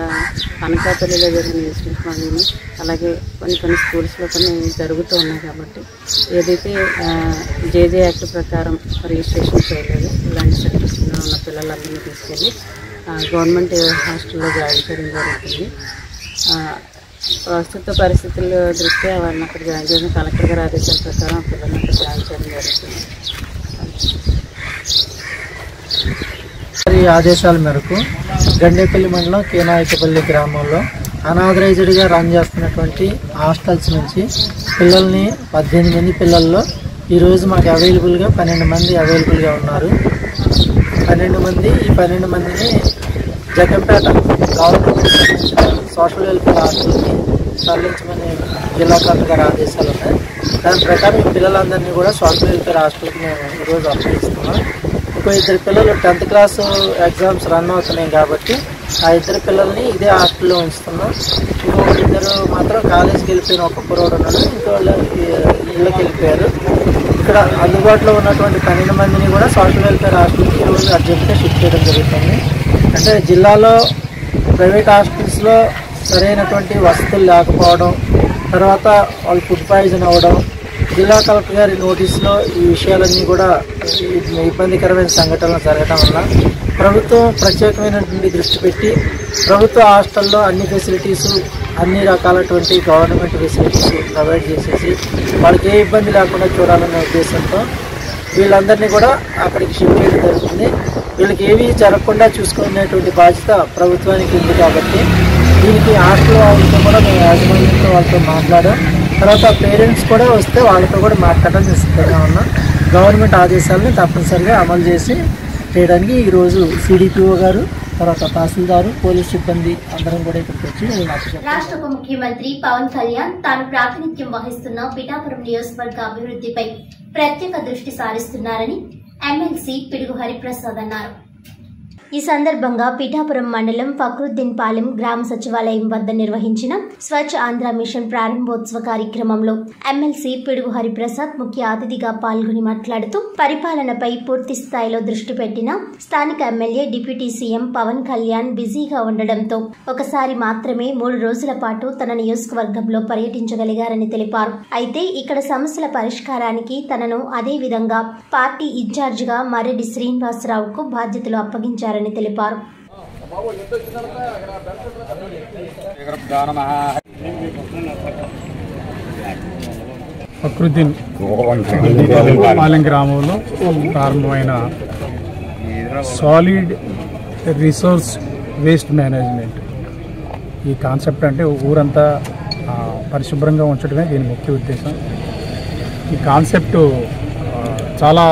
అనకాపల్లిలో జరిగిన ఇన్స్టిట్యూట్ మరియు అలాగే కొన్ని స్కూల్స్లో కొన్ని జరుగుతూ ఉన్నాయి. కాబట్టి ఏదైతే జేజే యాక్ట్ ప్రకారం రిజిస్ట్రేషన్ చేయలేదు ఇలాంటి సర్వీస్లో ఉన్న పిల్లలందరినీ తీసుకెళ్ళి గవర్నమెంట్ హాస్టల్లో జాయిన్ చేయడం జరుగుతుంది. ప్రస్తుత పరిస్థితుల దృష్ట్యా వాళ్ళని అక్కడ జాయిన్ చేయడం కలెక్టర్ గారి ఆదేశాల ప్రకారం పిల్లల్ని అక్కడ జాయిన్ చేయడం జరుగుతుంది. ఆదేశాల మేరకు గండేపల్లి మండలం కేనాయకపల్లి గ్రామంలో అనాథరైజ్డ్గా రన్ చేస్తున్నటువంటి హాస్టల్స్ నుంచి పిల్లల్ని 18 మంది పిల్లల్లో ఈరోజు మాకు అవైలబుల్గా 12 మంది అవైలబుల్గా ఉన్నారు. 12 మంది ఈ 12 మందిని జగంపేట గవర్నమెంట్ సోషల్ వెల్ఫేర్ హాస్టల్కి తరలించమని జిల్లా కలెక్టర్ గారి ఆదేశాలు ఉన్నాయి. దాని ప్రకారం ఈ పిల్లలందరినీ కూడా సోషల్ వెల్ఫేర్ హాస్టల్కి మేము ఈరోజు అప్పగిస్తున్నాం. ఇంకో 2 పిల్లలు 10th క్లాస్ ఎగ్జామ్స్ రన్ అవుతున్నాయి కాబట్టి ఆ 2 పిల్లల్ని ఇదే హాస్టల్లో ఉంచుతున్నాం. ఇంకొక 2 మాత్రం కాలేజీకి వెళ్ళిపోయిన ఒక కుర్రోడు ఉన్నాడు, ఇంకో ఇళ్ళకి వెళ్ళిపోయారు. ఇక్కడ అందుబాటులో ఉన్నటువంటి 12 మందిని కూడా సోషల్ వెల్ఫేర్ హాస్టల్కి ఈరోజు అర్జెంట్గా షిఫ్ట్ చేయడం జరుగుతుంది. అంటే జిల్లాలో ప్రైవేట్ హాస్టల్స్లో సరైనటువంటి వసతులు లేకపోవడం, తర్వాత వాళ్ళు ఫుడ్ పాయిజన్ అవ్వడం, జిల్లా కలెక్టర్ గారి నోటీసులో ఈ విషయాలన్నీ కూడా ఇబ్బందికరమైన సంఘటనలు జరగడం వల్ల ప్రభుత్వం ప్రత్యేకమైనటువంటి దృష్టి పెట్టి ప్రభుత్వ హాస్టల్లో అన్ని ఫెసిలిటీస్, అన్ని రకాలటువంటి గవర్నమెంట్ ఫెసిలిటీస్ ప్రొవైడ్ చేసేసి వాళ్ళకి ఏ ఇబ్బంది లేకుండా చూడాలనే ఉద్దేశంతో వీళ్ళందరినీ కూడా అక్కడికి షిఫ్ట్ చేయడం జరుగుతుంది. వీళ్ళకి ఏవి జరగకుండా చూసుకునేటువంటి బాధ్యత ప్రభుత్వానికి ఉంది కాబట్టి దీనికి హాస్టల్ వాళ్ళతో కూడా మేము యాజమాన్యంతో వాళ్ళతో మాట్లాడాం. తర్వాత పేరెంట్స్ కూడా వస్తే వాళ్ళతో కూడా మాట్లాడడం సిద్ధంగా ఉన్నాం. గవర్నమెంట్ ఆదేశాలను తప్పనిసరిగా అమలు చేసి చేయడానికి ఈరోజు సిడిపిఓ గారు, తర్వాత తహసీల్దారు, పోలీస్ సిబ్బంది అందరం కూడా ఇక్కడికి వచ్చి రాష్ట్ర ఉప ముఖ్యమంత్రి పవన్ కళ్యాణ్ తాను ప్రాతినిధ్యం వహిస్తున్న పిఠాపురం నియోజకవర్గ అభివృద్ధిపై ప్రత్యేక దృష్టి సారిస్తున్నారని ఎమ్మెల్సీ పిడుగు హరిప్రసాద్ అన్నారు. ఈ సందర్భంగా పిఠాపురం మండలం ఫక్రుద్దీన్ పాలెం గ్రామ సచివాలయం వద్ద నిర్వహించిన స్వచ్ఛ ఆంధ్ర మిషన్ ప్రారంభోత్సవ కార్యక్రమంలో ఎమ్మెల్సీ పిడుగు హరిప్రసాద్ ముఖ్య అతిథిగా పాల్గొని మాట్లాడుతూ పరిపాలనపై పూర్తి స్థాయిలో దృష్టి పెట్టిన స్థానిక MLA deputy CM Pawan Kalyan బిజీగా ఉండడంతో ఒకసారి మాత్రమే 3 రోజుల పాటు తన నియోజకవర్గంలో పర్యటించగలిగారని తెలిపారు. అయితే ఇక్కడ సమస్యల పరిష్కారానికి తనను అదే విధంగా పార్టీ ఇన్ఛార్జిగా మర్రెడ్డి శ్రీనివాసరావుకు బాధ్యతలు అప్పగించారని తెలిపారు. ఫక్రుద్దీన్ పాలెం గ్రామంలో ప్రారంభమైన సాలిడ్ రిసోర్స్ వేస్ట్ మేనేజ్మెంట్ ఈ కాన్సెప్ట్ అంటే ఊరంతా పరిశుభ్రంగా ఉంచడమే దీని ముఖ్య ఉద్దేశం. ఈ కాన్సెప్ట్ చాలా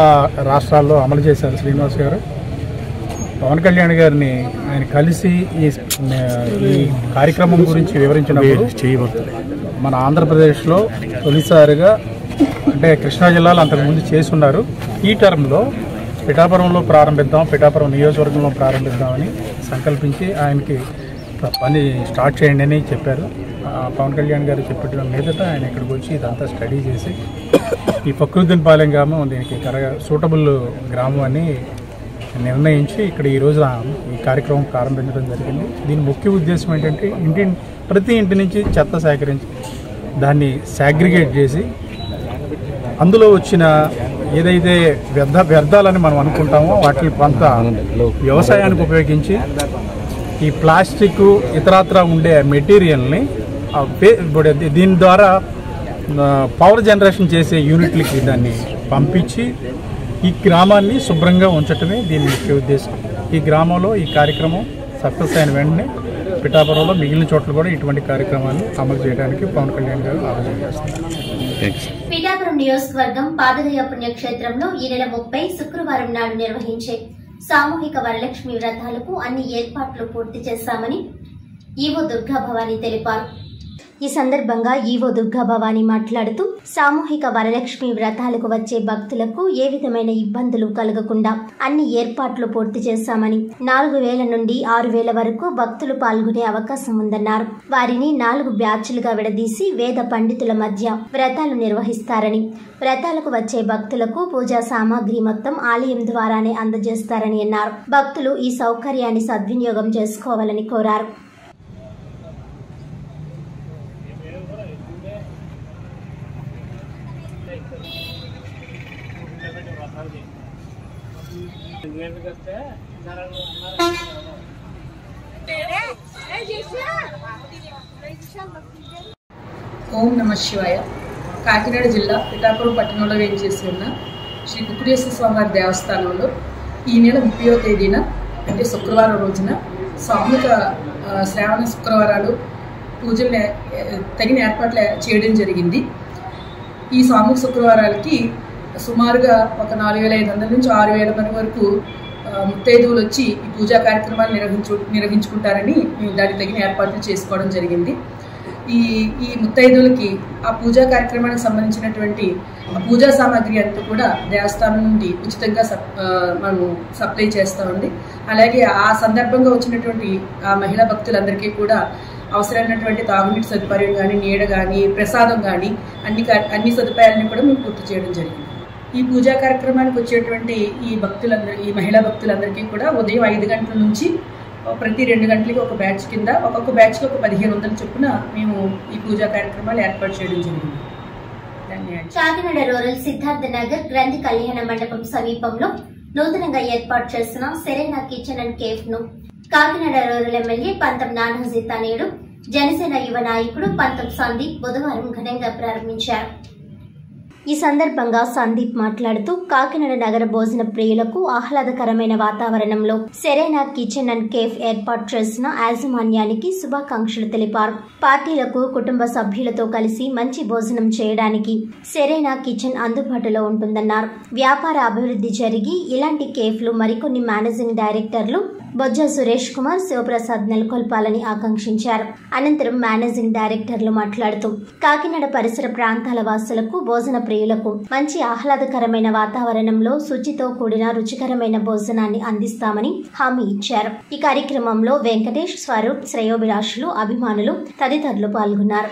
రాష్ట్రాల్లో అమలు చేశారు శ్రీనివాస్ గారు. పవన్ కళ్యాణ్ గారిని ఆయన కలిసి ఈ కార్యక్రమం గురించి వివరించినప్పుడు మన ఆంధ్రప్రదేశ్లో తొలిసారిగా అంటే కృష్ణా జిల్లాలో అంతకుముందు చేసి ఉన్నారు. ఈ టర్మ్లో పిఠాపురంలో ప్రారంభిద్దాం, పిఠాపురం నియోజకవర్గంలో ప్రారంభిద్దామని సంకల్పించి ఆయనకి పని స్టార్ట్ చేయండి అని చెప్పారు. పవన్ కళ్యాణ్ గారు చెప్పడం మీదట ఆయన ఇక్కడికి వచ్చి ఇదంతా స్టడీ చేసి ఈ ఫక్రుద్దీన్ పాలెం గ్రామం దీనికి సూటబుల్ గ్రామం అని నిర్ణయించి ఇక్కడ ఈరోజు ఈ కార్యక్రమం ప్రారంభించడం జరిగింది. దీని ముఖ్య ఉద్దేశం ఏంటంటే ప్రతి ఇంటి నుంచి చెత్త సేకరించి దాన్ని సాగ్రిగేట్ చేసి అందులో వచ్చిన ఏదైతే వ్యర్థాలని మనం అనుకుంటామో వాటిని కొంత వ్యవసాయానికి ఉపయోగించి ఈ ప్లాస్టిక్ ఇతరత్రా ఉండే మెటీరియల్ని దీని ద్వారా పవర్ జనరేషన్ చేసే యూనిట్లకి దాన్ని పంపించి ఈ గ్రామాన్ని శుభ్రంగా ఉంచటమే దీని ముఖ్య ఉద్దేశం. ఈ గ్రామంలో ఈ కార్యక్రమం సక్సెస్ అయిన వెంటనే పిఠాపురంలో మిగిలిన చోట్ల కూడా ఇటువంటి కార్యక్రమాలు అమలు చేయడానికి పవన్ కళ్యాణ్ గారు ఆలోచన చేస్తున్నారు. పిఠాపురం నియోజకవర్గం పాదగయ పుణ్యక్షేత్రంలో ఈ నెల 30 శుక్రవారం నాడు నిర్వహించే సామూహిక వరలక్ష్మి వ్రతాలకు అన్ని ఏర్పాట్లు పూర్తి చేశామని ఈవో దుర్గా భవానీ తెలిపారు. ఈ సందర్భంగా ఈవో దుర్గా భవానీ మాట్లాడుతూ సామూహిక వరలక్ష్మి వ్రతాలకు వచ్చే భక్తులకు ఏ విధమైన ఇబ్బందులు కలగకుండా అన్ని ఏర్పాట్లు పూర్తి చేశామని 4000 నుండి 6000 వరకు భక్తులు పాల్గొనే అవకాశం ఉందన్నారు. వారిని 4 బ్యాచ్లుగా విడదీసి వేద పండితుల మధ్య వ్రతాలు నిర్వహిస్తారని, వ్రతాలకు వచ్చే భక్తులకు పూజా సామాగ్రి మొత్తం ఆలయం ద్వారానే అందజేస్తారని అన్నారు. భక్తులు ఈ సౌకర్యాన్ని సద్వినియోగం చేసుకోవాలని కోరారు. ఓం నమ శివాయ. కాకినాడ జిల్లా పిఠాపురం పట్టణంలో వేయించేసి ఉన్న శ్రీ కుక్కుడేశ్వర స్వామివారి దేవస్థానంలో ఈ నెల 30వ తేదీన అంటే శుక్రవారం రోజున సామూహిక శ్రావణ శుక్రవారాలు పూజలు తగిన ఏర్పాట్లు చేయడం జరిగింది. ఈ సామూహిక శుక్రవారాలకి సుమారుగా ఒక 4500 నుంచి 6000 మంది వరకు ముత్తైదువులు వచ్చి ఈ పూజా కార్యక్రమాలు నిర్వహించుకుంటారని మేము దానికి తగిన ఏర్పాట్లు చేసుకోవడం జరిగింది. ఈ ముత్తైదువులకి ఆ పూజా కార్యక్రమానికి సంబంధించినటువంటి పూజా సామాగ్రి అంతా కూడా దేవస్థానం నుండి ఉచితంగా మనము సప్లై చేస్తామండి. అలాగే ఆ సందర్భంగా వచ్చినటువంటి ఆ మహిళా భక్తులందరికీ కూడా అవసరమైనటువంటి తాగునీటి సదుపాయం కానీ, నీడ కానీ, ప్రసాదం కానీ అన్ని సదుపాయాలను కూడా మేము పూర్తి చేయడం జరిగింది. ఈ పూజా కార్యక్రమానికి వచ్చేటువంటి ఈ మహిళా భక్తులందరికీ కూడా ఉదయం 5 గంటల నుంచి ప్రతి 2 గంటలకి ఒక బ్యాచ్ కింద ఒక్కొక్క బ్యాచ్కి ఒక 1500 చొప్పున మేము ఈ పూజా కార్యక్రమాలు ఏర్పాటు చేయడం జరిగింది. కాకినాడ రూరల్ సిద్ధార్థ నగర్ గ్రంథి కళ్యాణ మండపం సమీపంలో నూతనంగా ఏర్పాటు చేసిన సెరెనా కిచెన్ అండ్ కేఫ్ ను కాకినాడ రూరల్ ఎమ్మెల్యే పంతం నానాజీ తనయుడు జనసేన యువ నాయకుడు పంతం సందీప్ బుధవారం ఘనంగా ప్రారంభించారు. ఈ సందర్భంగా సందీప్ మాట్లాడుతూ కాకినాడ నగర భోజన ప్రియులకు ఆహ్లాదకరమైన వాతావరణంలో సెరెనా కిచెన్ అండ్ కేఫ్ ఏర్పాటు చేసిన యాజమాన్యానికి శుభాకాంక్షలు తెలిపారు. పార్టీలకు కుటుంబ సభ్యులతో కలిసి మంచి భోజనం చేయడానికి సెరెనా కిచెన్ అందుబాటులో ఉంటుందన్నారు. వ్యాపార అభివృద్ధి జరిగి ఇలాంటి కేఫ్లు మరికొన్ని మేనేజింగ్ డైరెక్టర్లు బొజ్జ సురేష్ కుమార్, శివప్రసాద్ నెలకొల్పాలని ఆకాంక్షించారు. అనంతరం మేనేజింగ్ డైరెక్టర్లు మాట్లాడుతూ కాకినాడ పరిసర ప్రాంతాల వాసులకు, భోజన ప్రియులకు మంచి ఆహ్లాదకరమైన వాతావరణంలో శుచితో కూడిన రుచికరమైన భోజనాన్ని అందిస్తామని హామీ ఇచ్చారు. ఈ కార్యక్రమంలో వెంకటేష్, స్వరూప్, శ్రేయోభిలాషులు, అభిమానులు తదితరులు పాల్గొన్నారు.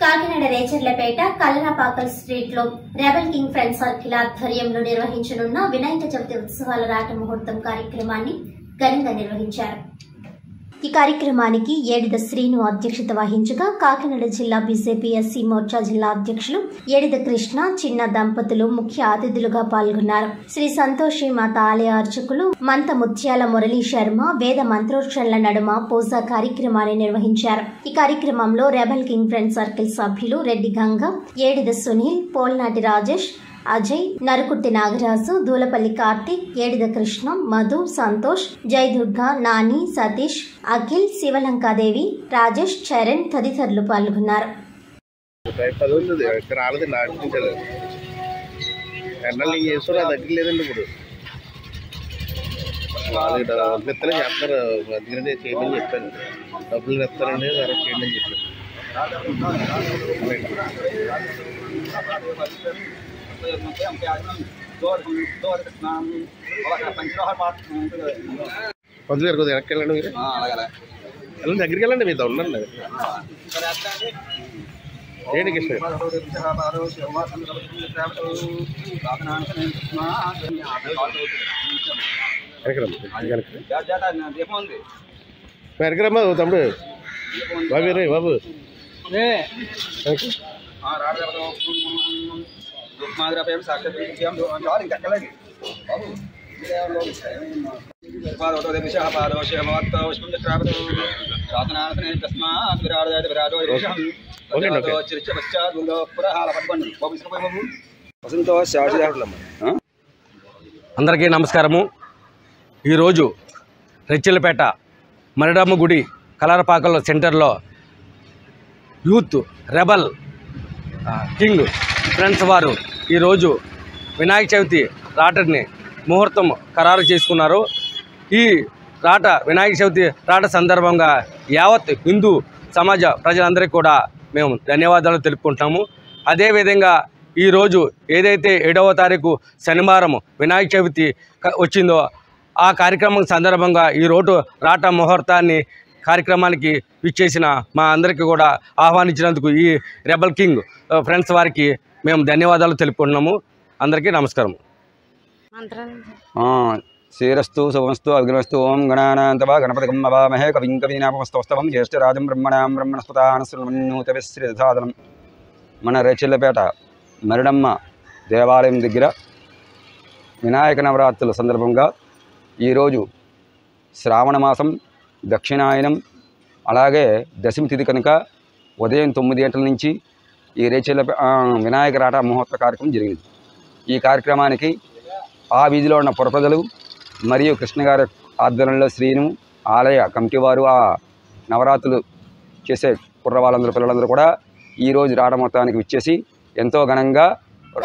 కాకినాడ రేచర్లపేట కల్లరాపాకల్ స్ట్రీట్ లో రెబల్ కింగ్ ఫ్రెండ్స్ సర్కిల్ ఆధ్వర్యంలో నిర్వహించనున్న వినాయక చవితి ఉత్సవాల రాట ముహూర్తం కార్యక్రమాన్ని ఘనంగా నిర్వహించారు. ఈ కార్యక్రమానికి ఏడిద శ్రీను అధ్యక్షత వహించగా కాకినాడ జిల్లా బీజేపీ ఎస్సీ మోర్చా జిల్లా అధ్యక్షులు ఏడిద కృష్ణ, చిన్న దంపతులు ముఖ్య అతిథులుగా పాల్గొన్నారు. శ్రీ సంతోషి మాత ఆలయ అర్చకులు మంత ముత్యాల మురళీ శర్మ వేద మంత్రోచ్చరణల నడుమ పూజా కార్యక్రమాన్ని నిర్వహించారు. ఈ కార్యక్రమంలో రెబల్ కింగ్ ఫ్రెండ్స్ సర్కిల్ సభ్యులు రెడ్డి గంగ, ఏడిద సునీల్, పోల్నాటి రాజేష్, అజయ్, నరుకుర్తి నాగరాజు, దూలపల్లి కార్తీక్, ఏడిద కృష్ణ, మధు, సంతోష్, జయదుర్గా, నాని, సతీష్, అఖిల్, శివలంకాదేవి, రాజేష్, చరణ్ తదితరులు పాల్గొన్నారు. పంతులు గారు కొద్దిగా వెనక్కి వెళ్ళండి, మీరు వెళ్ళండి, దగ్గరికి వెళ్ళండి, మీతో ఉండండి. ఏంటి కృష్ణ వెనకరమ్మా తమ్ముడు బాబు రే బాబు అందరికీ నమస్కారము. ఈరోజు రెచ్చిలపేట మరిడమ్మ గుడి కలరపాకల సెంటర్లో యూత్ రెబల్ కింగ్ ఫ్రెండ్స్ వారు ఈరోజు వినాయక చవితి రాటని ముహూర్తం ఖరారు చేసుకున్నారు. ఈ రాట వినాయక చవితి రాట సందర్భంగా యావత్ హిందూ సమాజ ప్రజలందరికీ కూడా మేము ధన్యవాదాలు తెలుపుకుంటాము. అదేవిధంగా ఈరోజు ఏదైతే 7వ తారీఖు శనివారం వినాయక చవితి వచ్చిందో ఆ కార్యక్రమం సందర్భంగా ఈరోజు రాట ముహూర్తాన్ని కార్యక్రమానికి విచ్చేసిన మా అందరికీ కూడా ఆహ్వానించినందుకు ఈ రెబల్ కింగ్ ఫ్రెండ్స్ వారికి మేము ధన్యవాదాలు తెలుపుకుంటున్నాము. అందరికీ నమస్కారం. శ్రీరస్తు శుభమస్తు అగ్రమస్తు. ఓం గణానాంతవా గణపతికం అవామహే కవిం కవీనామస్తవస్తవం జ్యేష్ఠరాజం బ్రహ్మణాం బ్రహ్మణస్పతానశ్రుమన్యూతవిశ్రీసాదనం. మన రేచెల్లపేట మరిడమ్మ దేవాలయం దగ్గర వినాయక నవరాత్రుల సందర్భంగా ఈరోజు శ్రావణ మాసం దక్షిణాయనం అలాగే దశమి తిథి కనుక ఉదయం 9 గంటల నుంచి ఈ రేచెల్లపేట వినాయక రాట ముహూర్త కార్యక్రమం జరిగింది. ఈ కార్యక్రమానికి ఆ వీధిలో ఉన్న పురప్రజలు మరియు కృష్ణ గారి ఆధ్వర్యంలో శ్రీను ఆలయ కమిటీ వారు ఆ నవరాత్రులు చేసే కుర్రవాళ్ళందరూ పిల్లలందరూ కూడా ఈరోజు రాట మొత్తానికి విచ్చేసి ఎంతో ఘనంగా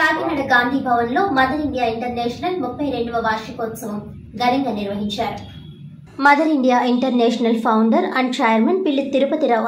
కాకినాడ గాంధీ భవన్ లో మదర్ ఇండియా ఇంటర్నేషనల్ 32వ వార్షికోత్సవం ఘనంగా నిర్వహించారు. Mother India international founder and chairman పిల్లి తిరుపతిరావు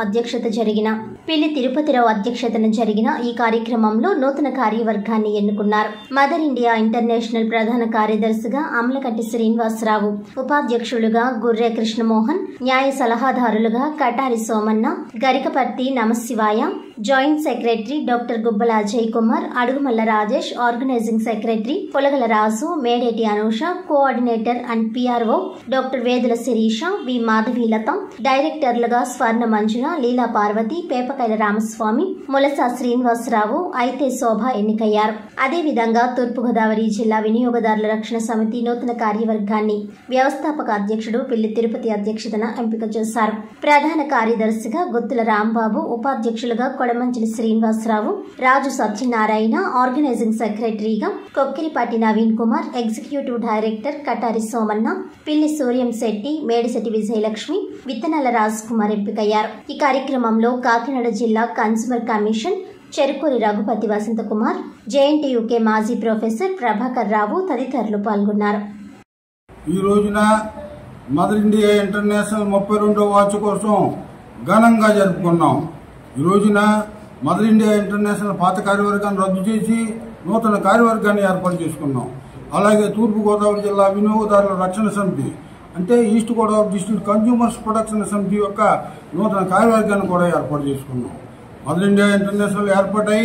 అధ్యక్షతన జరిగిన ఈ కార్యక్రమంలో నూతన కార్యవర్గాన్ని ఎన్నుకున్నారు. మదర్ ఇండియా ఇంటర్నేషనల్ ప్రధాన కార్యదర్శిగా అమలకంటి శ్రీనివాసరావు, ఉపాధ్యక్షులుగా గుర్రె కృష్ణమోహన్, న్యాయ సలహాదారులుగా Katari Somanna, Garikaparthi Namasivaya, joint secretary doctor Gubbala Ajay Kumar, Adugumalla Rajesh, organising secretary Polagala Raju, Medeti Anusha, coordinator and PRO doctor Vedula Sirisha, V Madhavilatha, డైరెక్టర్లుగా స్వర్ణ మంజుల, లీలా పార్వతి, పేపకైల రామస్వామి, ములసా శ్రీనివాసరావు, అయితే శోభ ఎన్నికయ్యారు. అదేవిధంగా తూర్పుగోదావరి జిల్లా వినియోగదారుల రక్షణ సమితి నూతన కార్యవర్గాన్ని వ్యవస్థాపక అధ్యక్షుడు పిల్లి తిరుపతి అధ్యక్షతన ఎంపిక చేశారు. ప్రధాన కార్యదర్శిగా గుత్తుల రాంబాబు, ఉపాధ్యక్షులుగా కొడమంచిలి శ్రీనివాసరావు, రాజు సత్యనారాయణ, ఆర్గనైజింగ్ సెక్రటరీగా కొక్కిరిపాటి నవీన్ కుమార్, ఎగ్జిక్యూటివ్ డైరెక్టర్ కటారి సోమన్న, పిల్లి సూర్యం శెట్టి, మేడిశెట్టి విజయలక్ష్మి, విత్తనాల రాజ్ కుమార్ ఎంపికయ్యారు. ఈ కార్యక్రమంలో కాకినాడ జిల్లా consumer commission Cherukuri Raghupathi Vasanthakumar, JNTUK మాజీ ప్రొఫెసర్ ప్రభాకర్ రావు తదితరులు పాల్గొన్నారు. ఈ రోజున మదర్ ఇండియా ఇంటర్నేషనల్ 32వ వార్షికోత్సవం ఘనంగా జరుపుకున్నాం. ఈ రోజున మదర్ ఇండియా ఇంటర్నేషనల్ పాత కార్యవర్గాన్ని రద్దు చేసి నూతన కార్యవర్గాన్ని ఏర్పాటు చేసుకున్నాం. అలాగే తూర్పుగోదావరి జిల్లా వినియోగదారుల రక్షణ సమితి అంటే east Godavari district consumers protection సమితి యొక్క నూతన కార్యవర్గాన్ని కూడా ఏర్పాటు చేసుకున్నాం. మదర్ ఇండియా ఇంటర్నేషనల్ ఏర్పాటై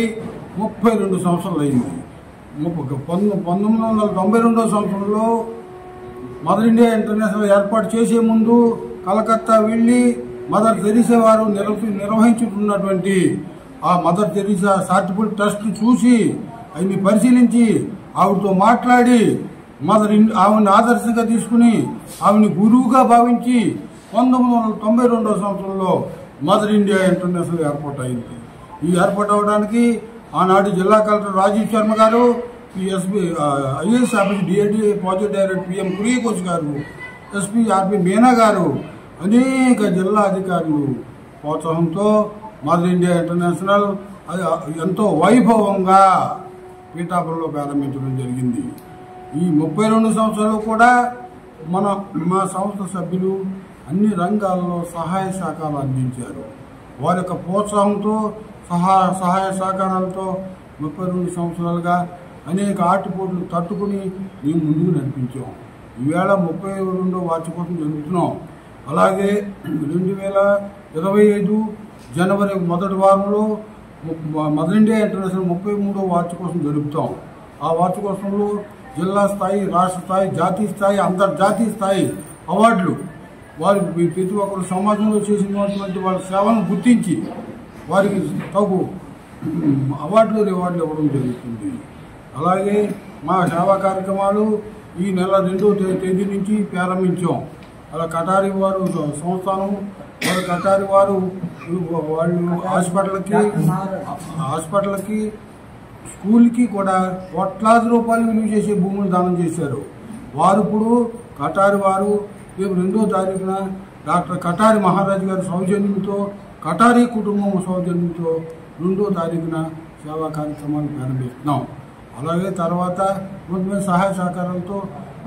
32 సంవత్సరాలు అయింది. 1992వ సంవత్సరంలో మదర్ ఇండియా ఇంటర్నేషనల్ ఏర్పాటు చేసే ముందు కలకత్తా వెళ్లి మదర్ తెరీసా వారు నిర్వహించుతున్నటువంటి ఆ మదర్ తెరీసా చారిటబుల్ ట్రస్ట్ చూసి ఆయన్ని పరిశీలించి ఆవిడతో మాట్లాడి ఆవిడని ఆదర్శంగా తీసుకుని ఆవిడని గురువుగా భావించి 1992వ సంవత్సరంలో మదర్ ఇండియా ఇంటర్నేషనల్ ఏర్పాటు అయింది. ఈ ఏర్పాటు అవడానికి ఆనాటి జిల్లా కలెక్టర్ రాజీవ్ శర్మ గారు, IAS office DID project director PM Kuriakose గారు, ఎస్పీ ఆర్పి మీనా గారు, అనేక జిల్లా అధికారులు ప్రోత్సాహంతో మదర్ ఇండియా ఇంటర్నేషనల్ ఎంతో వైభవంగా పీఠాపురంలో ప్రారంభించడం జరిగింది. ఈ 32 సంవత్సరాలు కూడా మా సంస్థ సభ్యులు అన్ని రంగాల్లో సహాయ సహకారాలు అందించారు. వారి యొక్క ప్రోత్సాహంతో సహాయ సహకారాలతో 32 సంవత్సరాలుగా అనేక ఆటుపోట్లు తట్టుకుని మేము ముందుకు నడిపించాం. ఈవేళ 32వ వార్షికోత్సవం జరుపుతున్నాం. అలాగే 2025 జనవరి మొదటి వారంలో మదర్ ఇండియా ఇంటర్నేషనల్ 33వ వార్షికోత్సవం జరుపుతాం. ఆ వార్షికోత్సవంలో జిల్లా స్థాయి, రాష్ట్ర స్థాయి, జాతీయ స్థాయి, అంతర్జాతీయ స్థాయి అవార్డులు వారికి ప్రతి ఒక్కరు సమాజంలో చేసినటువంటి వాళ్ళ సేవలను గుర్తించి వారికి తగు అవార్డులు రివార్డులు ఇవ్వడం జరుగుతుంది. అలాగే మా సేవా కార్యక్రమాలు ఈ నెల 2వ తేదీ నుంచి ప్రారంభించాం. అలా కటారి వారు సంస్థానం వారు కటారి వారు వాళ్ళు హాస్పిటల్కి స్కూల్కి కూడా కోట్లాది రూపాయలు విలువ చేసే భూములు దానం చేశారు. వారు ఇప్పుడు కటారి వారు రేపు 2వ తారీఖున డాక్టర్ కటారి మహారాజు గారి సౌజన్యంతో కటారి కుటుంబం సౌజన్యంతో 2వ తారీఖున సేవా కార్యక్రమాలు ప్రారంభిస్తున్నాం. అలాగే తర్వాత కొంతమంది సహాయ సహకారాలతో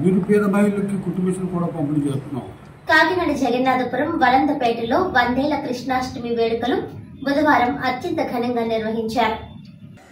నిరుపేద మహిళలకి కుటుంబీసులు కూడా పంపిణీ చేస్తున్నాం. కాకినాడ జగన్నాథపురం వలందపేటలో 100ఏళ్ల కృష్ణాష్టమి వేడుకలు బుధవారం అత్యంత ఘనంగా నిర్వహించారు.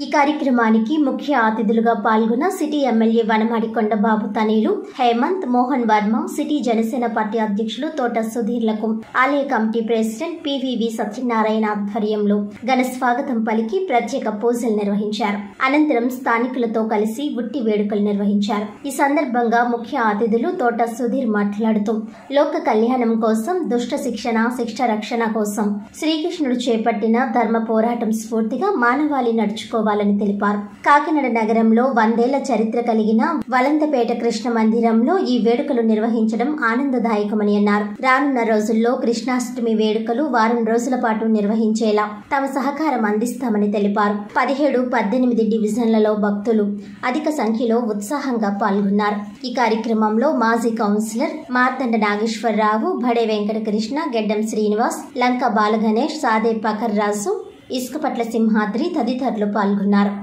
ఈ కార్యక్రమానికి ముఖ్య అతిథులుగా పాల్గొన్న సిటీ ఎమ్మెల్యే వనమాడి కొండబాబు తనయులు హేమంత్ మోహన్ వర్మ, సిటీ జనసేన పార్టీ అధ్యక్షులు తోట సుధీర్లకు ఆలయ కమిటీ ప్రెసిడెంట్ పివివి సత్యనారాయణ ఆధ్వర్యంలో ఘన స్వాగతం పలికి ప్రత్యేక పూజలు నిర్వహించారు. అనంతరం స్థానికులతో కలిసి ఉట్టి వేడుకలు నిర్వహించారు. ఈ సందర్భంగా ముఖ్య అతిథులు తోట సుధీర్ మాట్లాడుతూ లోక కళ్యాణం కోసం, దుష్ట శిక్షణ, శిక్ష రక్షణ కోసం శ్రీకృష్ణుడు చేపట్టిన ధర్మ పోరాటం స్ఫూర్తిగా మానవాళి నడుచుకోవాలని తెలిపారు. కాకినాడ నగరంలో 100 ఏళ్ల చరిత్ర కలిగిన వలంతపేట కృష్ణ మందిరంలో ఈ వేడుకలు నిర్వహించడం ఆనందదాయకమని అన్నారు. రానున్న రోజుల్లో కృష్ణాష్టమి వేడుకలు వారం రోజుల పాటు నిర్వహించేలా తమ సహకారం అందిస్తామని తెలిపారు. 17, 18 డివిజన్లలో భక్తులు అధిక సంఖ్యలో ఉత్సాహంగా పాల్గొన్నారు. ఈ కార్యక్రమంలో మాజీ కౌన్సిలర్ మార్తండ నాగేశ్వరరావు, భడే వెంకటకృష్ణ, గెడ్డం శ్రీనివాస్, లంక బాలగణేష్, సాదే పకర్ రాజు, ఇసుకపట్ల సింహాద్రి తదితరులు పాల్గొన్నారు.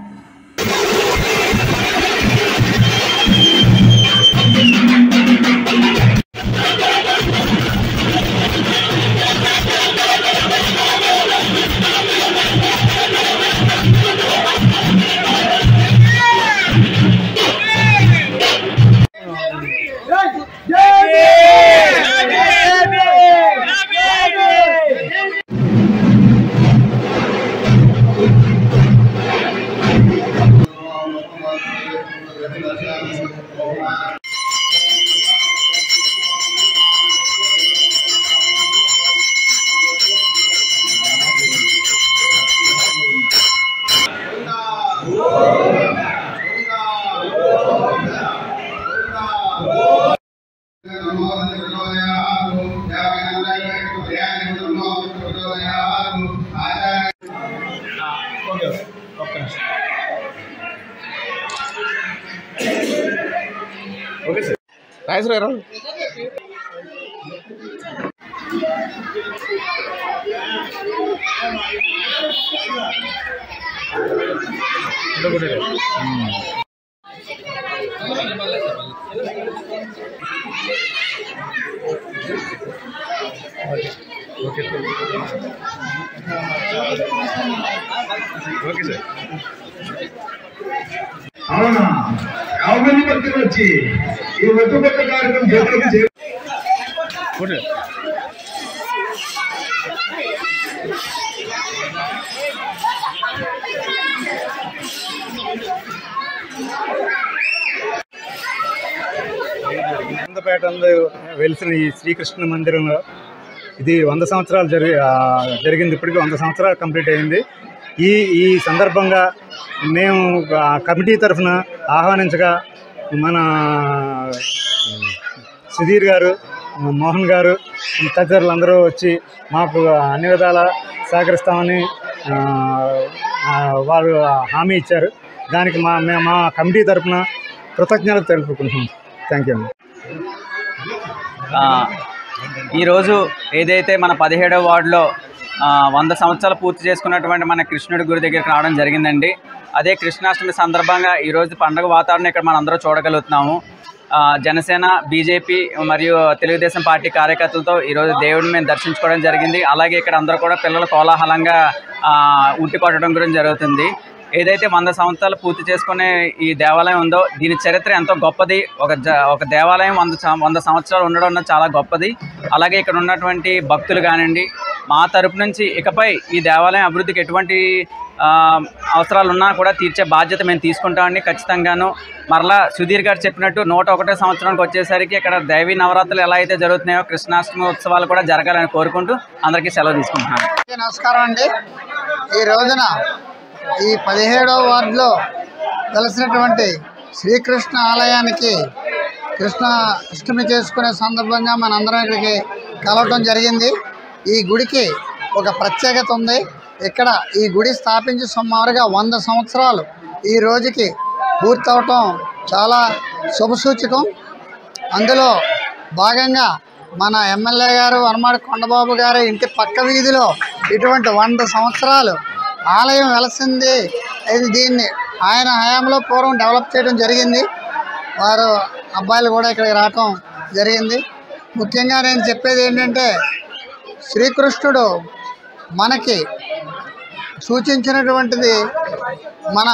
ఓకే సార్, రాయస్ గారు ఓకే సార్. అవునా, 50 మంది భక్తులు వచ్చి ఈ ఒట్టుకొట్ట కార్యక్రమం చేపట్టి వలంతపేటలో వెలిసిన ఈ శ్రీకృష్ణ మందిరంలో ఇది 100 సంవత్సరాలు జరిగింది. ఇప్పటికీ 100 సంవత్సరాలు కంప్లీట్ అయింది. ఈ సందర్భంగా మేము కమిటీ తరఫున ఆహ్వానించగా మన సుధీర్ గారు, మోహన్ గారు తదితరులందరూ వచ్చి మాకు అన్ని విధాలా సహకరిస్తామని వారు హామీ ఇచ్చారు. దానికి మా కమిటీ తరఫున కృతజ్ఞతలు తెలుపుకుంటున్నాం. Thank you. ఈరోజు ఏదైతే మన 17వ వార్డులో 100 సంవత్సరాలు పూర్తి చేసుకున్నటువంటి మన కృష్ణుడి గుడి దగ్గరికి రావడం జరిగిందండి. అదే కృష్ణాష్టమి సందర్భంగా ఈరోజు పండుగ వాతావరణం ఇక్కడ మనం అందరూ చూడగలుగుతున్నాము. జనసేన, బీజేపీ మరియు తెలుగుదేశం పార్టీ కార్యకర్తలతో ఈరోజు దేవుడిని మేము దర్శించుకోవడం జరిగింది. అలాగే ఇక్కడ అందరూ కూడా పిల్లలు కోలాహలంగా ఉట్టి కొట్టడం గురించి జరుగుతుంది. ఏదైతే 100 సంవత్సరాలు పూర్తి చేసుకునే ఈ దేవాలయం ఉందో దీని చరిత్ర ఎంతో గొప్పది. ఒక దేవాలయం 100 సంవత్సరాలు ఉండడం అన్నది చాలా గొప్పది. అలాగే ఇక్కడ ఉన్నటువంటి భక్తులు కానివ్వండి, మా తరపు నుంచి ఇకపై ఈ దేవాలయం అభివృద్ధికి ఎటువంటి అవసరాలు ఉన్నా కూడా తీర్చే బాధ్యత మేము తీసుకుంటామండి ఖచ్చితంగాను. మరలా సుధీర్ గారు చెప్పినట్టు 101వ సంవత్సరానికి వచ్చేసరికి ఇక్కడ దేవీ నవరాత్రులు ఎలా అయితే జరుగుతున్నాయో కృష్ణాష్టమి ఉత్సవాలు కూడా జరగాలని కోరుకుంటూ అందరికీ సెలవు తీసుకుంటున్నాను. నమస్కారం అండి. ఈ రోజున ఈ 17వ వార్డులో కలిసినటువంటి శ్రీకృష్ణ ఆలయానికి కృష్ణ అష్టమి చేసుకునే సందర్భంగా మనందరం ఇక్కడికి కలవటం జరిగింది. ఈ గుడికి ఒక ప్రత్యేకత ఉంది. ఇక్కడ ఈ గుడి స్థాపించి సుమారుగా 100 సంవత్సరాలు ఈ రోజుకి పూర్తవటం చాలా శుభసూచకం. అందులో భాగంగా మన ఎమ్మెల్యే గారు వనమాడి కొండబాబు గారి ఇంటి పక్క వీధిలో ఇటువంటి 100 సంవత్సరాలు ఆలయం వెలసింది. దీన్ని ఆయన హయాంలో పూర్వం డెవలప్ చేయడం జరిగింది. వారు అబ్బాయిలు కూడా ఇక్కడికి రావటం జరిగింది. ముఖ్యంగా నేను చెప్పేది ఏంటంటే శ్రీకృష్ణుడు మనకి సూచించినటువంటిది మన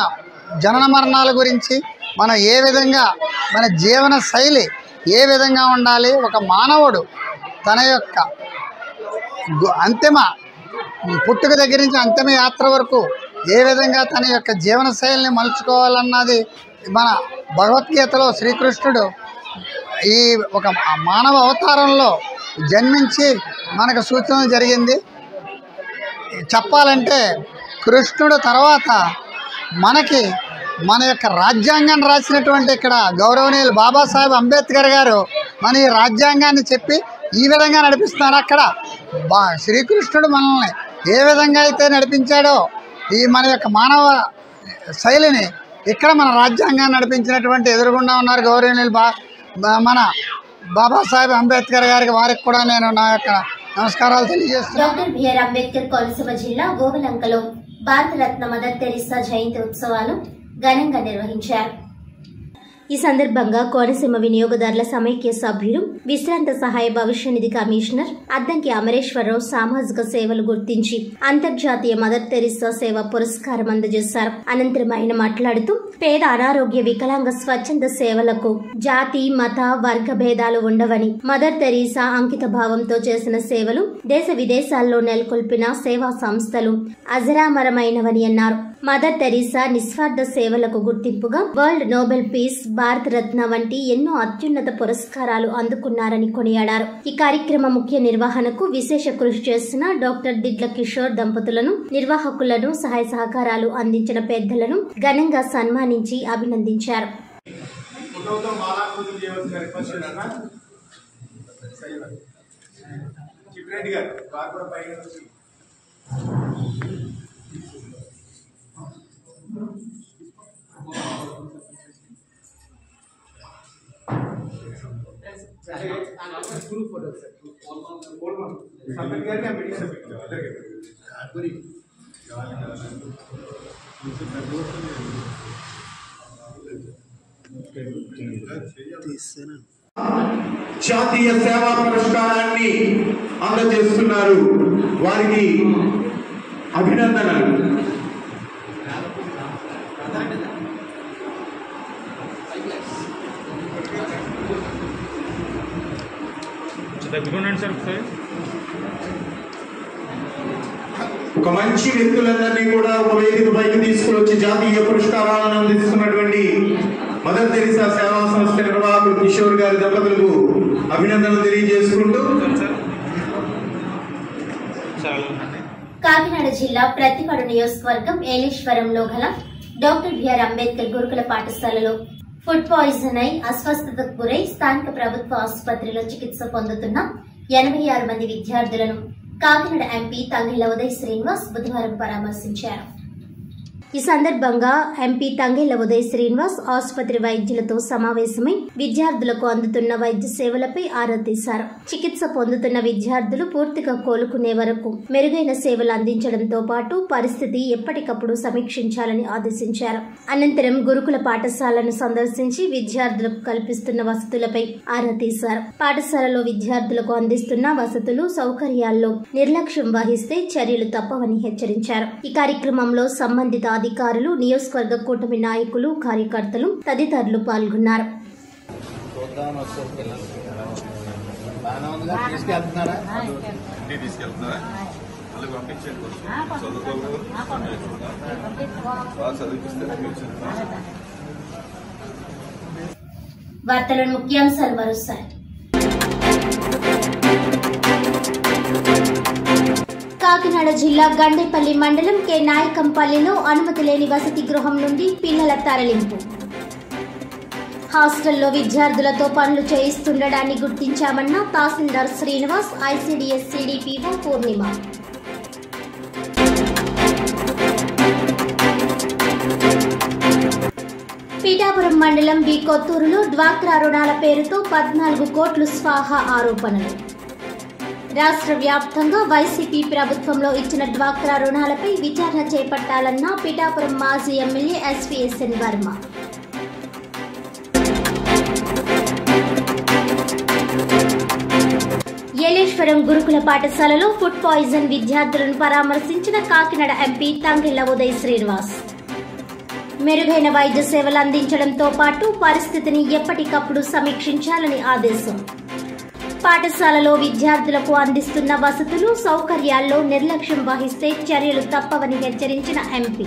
జనన మరణాల గురించి, మనం ఏ విధంగా మన జీవన శైలి ఏ విధంగా ఉండాలి, ఒక మానవుడు తన యొక్క అంతిమ పుట్టుక దగ్గర నుంచి అంతిమ యాత్ర వరకు ఏ విధంగా తన యొక్క జీవన శైలిని మలుచుకోవాలన్నది మన భగవద్గీతలో శ్రీకృష్ణుడు ఈ ఒక మానవ అవతారంలో జన్మించి మనకు సూచన జరిగింది. చెప్పాలంటే కృష్ణుడు తర్వాత మనకి మన యొక్క రాజ్యాంగాన్ని రాసినటువంటి ఇక్కడ గౌరవనీయులు బాబాసాహెబ్ అంబేద్కర్ గారు మన ఈ రాజ్యాంగాన్ని చెప్పి ఈ విధంగా నడిపిస్తున్నారు. అక్కడ శ్రీకృష్ణుడు మనల్ని ఏ విధంగా అయితే నడిపించాడో ఈ మన యొక్క మానవ శైలిని ఇక్కడ మన రాజ్యాంగాన్ని నడిపించినటువంటి ఎదురుగుండా ఉన్నారు గౌరవనీయులు మన బాబాసాహెబ్ అంబేద్కర్ గారికి, వారికి కూడా నేను నా యొక్క నమస్కారాలు తెలియజేస్తున్నాను. డాక్టర్ బిఆర్ అంబేద్కర్ కోనసీమ జిల్లా గోవలంకలో భారతరత్న మదర్ తెరీసా జయంతి ఉత్సవాలు ఘనంగా నిర్వహించారు. ఈ సందర్భంగా కోనసీమ వినియోగదారుల సమైక్య సభ్యులు, విశ్రాంత సహాయ భవిష్య నిధి కమిషనర్ అద్దంకి అమరేశ్వరరావు సామాజిక సేవలు గుర్తించి అంతర్జాతీయ మదర్ తెరీసా సేవ పురస్కారం అందజేశారు. అనంతరం ఆయన మాట్లాడుతూ పేద, అనారోగ్య, వికలాంగ స్వచ్ఛంద సేవలకు జాతి, మత, వర్గ భేదాలు ఉండవని, మదర్ తెరీసా అంకిత భావంతో చేసిన సేవలు దేశ విదేశాల్లో నెలకొల్పిన సేవా సంస్థలు అజరామరమైనవని అన్నారు. మదర్ తెరీసా నిస్వార్థ సేవలకు గుర్తింపుగా వరల్డ్ నోబెల్ పీస్, భారతరత్న వంటి ఎన్నో అత్యున్నత పురస్కారాలు అందుకున్నారని కొనియాడారు. ఈ కార్యక్రమ ముఖ్య నిర్వహణకు విశేష కృషి చేసిన డాక్టర్ దిడ్ల కిషోర్ దంపతులను, నిర్వాహకులను, సహాయ సహకారాలు అందించిన పెద్దలను ఘనంగా సన్మానించి అభినందించారు. జాతీయ సేవా పురస్కారాన్ని అందజేస్తున్నారు. వారికి అభినందనలు. ఒక మంచి వ్యక్తులందరినీ కూడా ఒక వేదిక పైకి తీసుకువచ్చి జాతీయ పురస్కారాలను అందిస్తున్నటువంటి మదర్ తెరీసా సేవా సంస్థ నిర్వాహకులు కిషోర్ గారి దంపతులకు అభినందనలు తెలియజేసుకుంటూ కాకినాడ జిల్లా ప్రతిపాడు నియోజకవర్గం ఏలేశ్వరంలో గల డాక్టర్ బిఆర్ అంబేద్కర్ గురుకుల పాఠశాలలో ఫుడ్ పాయిజన్ అయి అస్వస్థతకు గురై స్థానిక ప్రభుత్వ ఆసుపత్రిలో చికిత్స పొందుతున్న 86 మంది విద్యార్థులను కాకినాడ ఎంపీ తంగెళ్ల ఉదయ్ శ్రీనివాస్ బుధవారం పరామర్శించారు. ఈ సందర్భంగా ఎంపీ తంగెళ్ల ఉదయ్ శ్రీనివాస్ ఆసుపత్రి వైద్యులతో సమావేశమై విద్యార్థులకు అందుతున్న వైద్య సేవలపై ఆరా తీశారు. చికిత్స పొందుతున్న విద్యార్థులు పూర్తిగా కోలుకునే వరకు మెరుగైన సేవలు అందించడంతో పాటు పరిస్థితి ఎప్పటికప్పుడు సమీక్షించాలని ఆదేశించారు. అనంతరం గురుకుల పాఠశాలను సందర్శించి విద్యార్థులకు కల్పిస్తున్న వసతులపై ఆరా తీశారు. పాఠశాలలో విద్యార్థులకు అందిస్తున్న వసతులు, సౌకర్యాల్లో నిర్లక్ష్యం వహిస్తే చర్యలు తప్పవని హెచ్చరించారు. ఈ కార్యక్రమంలో సంబంధిత అధికారులు, నియోజకవర్గ కూటమి నాయకులు, కార్యకర్తలు తదితరులు పాల్గొన్నారు. వార్తల ముఖ్యాంశాలు మరోసారి. కాకినాడ జిల్లా గండేపల్లి మండలం కె నాయకంపల్లిలో అనుమతి లేని వసతి గృహం నుండి పిల్లల తరలింపు. హాస్టల్లో విద్యార్థులతో పనులు చేయిస్తుండడాన్ని గుర్తించామన్న తహసీల్దార్ శ్రీనివాస్, ఐసీడీఎస్ సిడిపిఓ పూర్ణిమ. పీఠాపురం మండలం బి కొత్తూరులో డ్వాక్రా రుణాల పేరుతో 14 కోట్లు స్వాహా ఆరోపణలు. రాష్ట్ర వ్యాప్తంగా వైసీపీ ప్రభుత్వంలో ఇచ్చిన డ్వాక్రా రుణాలపై విచారణ చేపట్టాలన్న పీఠాపురం మాజీ ఎమ్మెల్యే ఎస్వీఎస్ఎన్ వర్మ. ఏలేశ్వరం గురుకుల పాఠశాలలో ఫుడ్ పాయిజన్ విద్యార్థులను పరామర్శించిన కాకినాడ ఎంపీ తంగెళ్ల ఉదయ్ శ్రీనివాస్. మెరుగైన వైద్య సేవలు అందించడంతో పాటు పరిస్థితిని ఎప్పటికప్పుడు సమీక్షించాలని ఆదేశం. పాఠశాలలో విద్యార్థులకు అందిస్తున్న వసతులు, సౌకర్యాల్లో నిర్లక్ష్యం వహిస్తే చర్యలు తప్పవని హెచ్చరించిన ఎంపీ.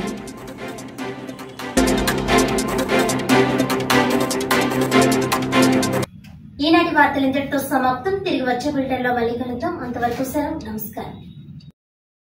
ఈనాటి వార్తలు ఇంతటితో సమాప్తం. తిరిగి వచ్చే బులెటిన్లో మళ్ళీ కలుద్దాం. అంతవరకు సెలవు. నమస్కారం.